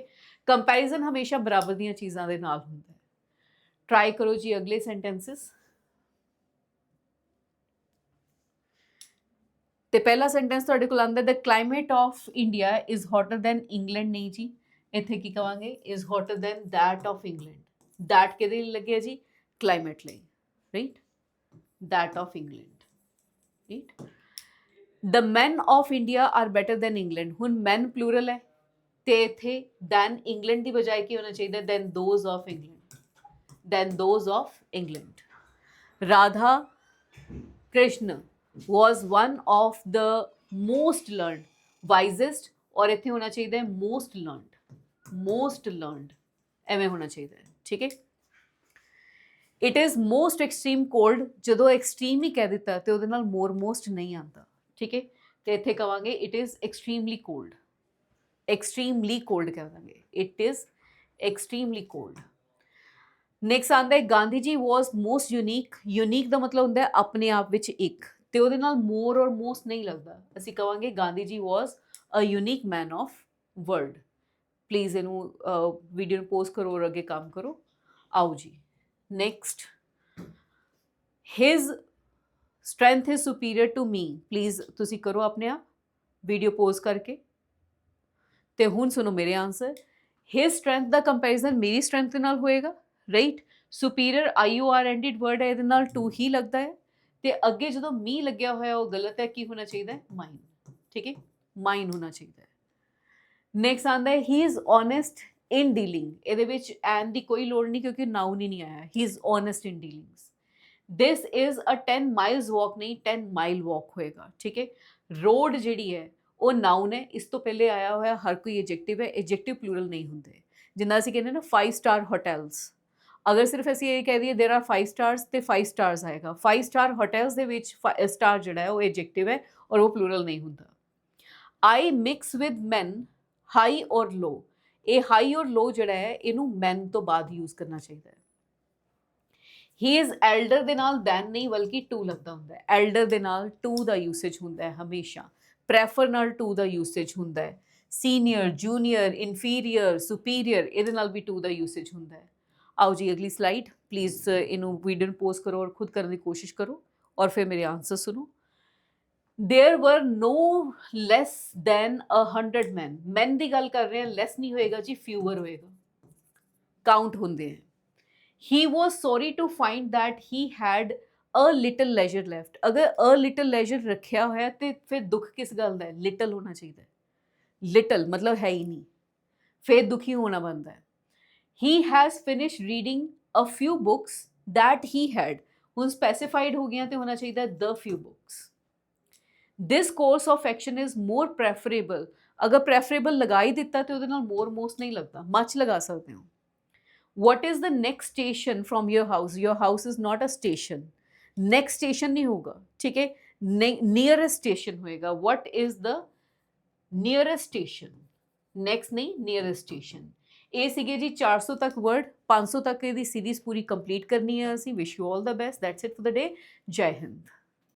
ਕੰਪੈਰੀਜ਼ਨ ਹਮੇਸ਼ਾ ਬਰਾਬਰ ਦੀਆਂ ਚੀਜ਼ਾਂ ਦੇ ਨਾਲ ਹੁੰਦਾ ਹੈ ਟਰਾਈ ਕਰੋ ਜੀ ਅਗਲੇ ਸੈਂਟੈਂਸਸ ਤੇ ਪਹਿਲਾ ਸੈਂਟੈਂਸ ਤੁਹਾਡੇ ਕੋਲ ਆਉਂਦਾ the climate of India is hotter than England ਨਹੀਂ ਜੀ ਇੱਥੇ ਕੀ ਕਵਾਂਗੇ is hotter than that of England that ਕਿਹਦੇ ਲਈ ਲੱਗਿਆ ਜੀ ਕਲਾਈਮੇਟ ਲਈ right that of England right the men of India are better than England ਹੁਣ men plural ਹੈ ਤੇ ਇੱਥੇ than England ਦੀ ਬਜਾਏ ਕੀ ਹੋਣਾ ਚਾਹੀਦਾ than those of England than those of England Radha Krishna was one of the most learned wisest ਔਰ ਇੱਥੇ ਹੋਣਾ ਚਾਹੀਦਾ most learned ਐਵੇਂ ਹੋਣਾ ਚਾਹੀਦਾ ਹੈ ਠੀਕ ਹੈ it is most extreme cold ਜਦੋਂ ਐਕਸਟ੍ਰੀਮ ਹੀ ਕਹਿ ਦਿੱਤਾ ਤੇ ਉਹਦੇ ਨਾਲ ਮੋਰ ਮੋਸਟ ਨਹੀਂ ਆਉਂਦਾ ਠੀਕ ਹੈ ਤੇ ਇੱਥੇ ਕਵਾਂਗੇ ਇਟ ਇਜ਼ ਐਕਸਟ੍ਰੀਮਲੀ ਕੋਲਡ ਕਹਿ ਦਾਂਗੇ it is extremely cold next ਆਉਂਦਾ ਹੈ ਗਾਂਧੀ ਜੀ ਵਾਸ ਮੋਸਟ ਯੂਨੀਕ ਦਾ ਮਤਲਬ ਹੁੰਦਾ ਹੈ ਆਪਣੇ ਆਪ ਵਿੱਚ ਇੱਕ ਤੇ ਉਹਦੇ ਨਾਲ ਮੋਰ ਔਰ ਮੋਸਟ ਨਹੀਂ ਲੱਗਦਾ ਅਸੀਂ ਕਵਾਂਗੇ Gandhi ji was a unique man of world please ਇਹਨੂੰ ਵੀਡੀਓ ਨੂੰ ਪੋਜ਼ ਕਰੋ ਔਰ ਅੱਗੇ ਕੰਮ ਕਰੋ ਆਓ ਜੀ next his strength is superior to me please ਤੁਸੀਂ ਕਰੋ ਆਪਣੇ ਆਪ ਵੀਡੀਓ ਪੋਜ਼ ਕਰਕੇ ਤੇ ਹੁਣ ਸੁਣੋ ਮੇਰੇ ਆਨਸਰ his strength ਦਾ ਕੰਪੈਰੀਜ਼ਨ ਮੇਰੀ ਸਟਰੈਂਥ ਦੇ ਨਾਲ ਹੋਏਗਾ right superior IOR ended word ਹੈ ਇਹਦੇ ਨਾਲ to ਹੀ ਲੱਗਦਾ ਹੈ ਤੇ ਅੱਗੇ ਜਦੋਂ me ਲੱਗਿਆ ਹੋਇਆ ਉਹ ਗਲਤ ਹੈ ਕੀ ਹੋਣਾ ਚਾਹੀਦਾ ਹੈ mine ਠੀਕ ਹੈ mine ਹੋਣਾ ਚਾਹੀਦਾ ਹੈ ਨੈਕਸਟ ਆਉਂਦਾ ਹੈ he is honest in dealing ਇਹਦੇ ਵਿੱਚ and ਦੀ ਕੋਈ ਲੋੜ ਨਹੀਂ ਕਿਉਂਕਿ ਨਾਉਨ ਹੀ ਨਹੀਂ ਆਇਆ he is honest in dealings this is a 10 miles walk ਨਹੀਂ 10 mile walk ਹੋਏਗਾ ਠੀਕ ਹੈ road ਜਿਹੜੀ ਹੈ ਉਹ ਨਾਉਨ ਹੈ ਇਸ ਤੋਂ ਪਹਿਲੇ ਆਇਆ ਹੋਇਆ ਹਰ ਕੋਈ ਐਡਜੈਕਟਿਵ ਹੈ ਐਡਜੈਕਟਿਵ ਪਲੂਰਲ ਨਹੀਂ ਹੁੰਦੇ ਜਿੰਨਾ ਅਸੀਂ ਕਹਿੰਦੇ ਨਾ 5 star hotels ਅਗਰ ਸਿਰਫ ਅਸੀਂ ਇਹ ਕਹਿ ਦਈਏ there are 5 stars ਤੇ 5 stars ਆਏਗਾ 5 star hotels ਦੇ ਵਿੱਚ star ਜਿਹੜਾ ਹੈ ਉਹ ਐਡਜੈਕਟਿਵ ਹੈ ਔਰ ਉਹ ਪਲੂਰਲ ਨਹੀਂ ਹੁੰਦਾ I mix with men high or low ਇਹ ਹਾਈ ਔਰ ਲੋ ਜਿਹੜਾ ਹੈ ਇਹਨੂੰ ਮੈਨ ਤੋਂ ਬਾਅਦ ਯੂਜ਼ ਕਰਨਾ ਚਾਹੀਦਾ ਹੈ ਹੀ ਇਜ਼ ਐਲਡਰ ਦੇ ਨਾਲ ਦੈਨ ਨਹੀਂ ਬਲਕਿ ਟੂ ਲੱਗਦਾ ਹੁੰਦਾ ਹੈ ਐਲਡਰ ਦੇ ਨਾਲ ਟੂ ਦਾ ਯੂਸੇਜ ਹੁੰਦਾ ਹੈ ਹਮੇਸ਼ਾ ਪ੍ਰੈਫਰ ਨਾਲ ਟੂ ਦਾ ਯੂਸੇਜ ਹੁੰਦਾ ਹੈ ਸੀਨੀਅਰ ਜੂਨੀਅਰ ਇਨਫੀਰੀਅਰ ਸੁਪੀਰੀਅਰ ਇਹਦੇ ਨਾਲ ਵੀ ਟੂ ਦਾ ਯੂਸੇਜ ਹੁੰਦਾ ਹੈ ਆਓ ਜੀ ਅਗਲੀ ਸਲਾਈਡ ਪਲੀਜ਼ ਇਹਨੂੰ ਵੀਡੀਓ ਨੂੰ ਪੋਜ਼ ਕਰੋ ਔਰ ਖੁਦ ਕਰਨ ਦੀ ਕੋਸ਼ਿਸ਼ ਕਰੋ ਔਰ ਫਿਰ ਮੇਰੇ ਆਨਸਰ ਸੁਣੋ there were no less than 100 men ਦੀ ਗੱਲ ਕਰ ਰਹੇ ਹਾਂ ਲੈਸ ਨਹੀਂ ਹੋਏਗਾ ਜੀ fewer ਹੋਏਗਾ ਕਾਊਂਟ ਹੁੰਦੇ ਹੈ he was sorry to find that he had a little leisure left ਅਗਰ a little leisure ਰੱਖਿਆ ਹੋਇਆ ਤੇ ਫਿਰ ਦੁੱਖ ਕਿਸ ਗੱਲ ਦਾ ਹੈ little ਹੋਣਾ ਚਾਹੀਦਾ ਹੈ little ਮਤਲਬ ਹੈ ਹੀ ਨਹੀਂ ਫਿਰ ਦੁਖੀ ਹੋਣਾ ਬਣਦਾ ਹੈ he has finished reading a few books that he had ਹੁਣ ਸਪੈਸੀਫਾਈਡ ਹੋ ਗਿਆ ਤੇ ਹੋਣਾ ਚਾਹੀਦਾ the few books this course of action is more preferable ਅਗਰ preferable ਲਗਾ ਹੀ ਦਿੱਤਾ ਤੇ ਉਹਦੇ ਨਾਲ more most ਨਹੀਂ ਲੱਗਦਾ much ਲਗਾ ਸਕਦੇ ਹੋ what is the next station from your house is not a station next station ਨਹੀਂ ਹੋਗਾ ਠੀਕ ਹੈ nearest station ਹੋਏਗਾ what is the nearest station next ਨਹੀਂ nearest station ਇਹ ਸੀਗੇ ਜੀ 400 ਤੱਕ ਵਰਡ 500 ਤੱਕ ਇਹਦੀ ਸੀਰੀਜ਼ ਪੂਰੀ ਕੰਪਲੀਟ ਕਰਨੀ ਹੈ ਅਸੀਂ wish you all the best that's it for the day ਜੈ ਹਿੰਦ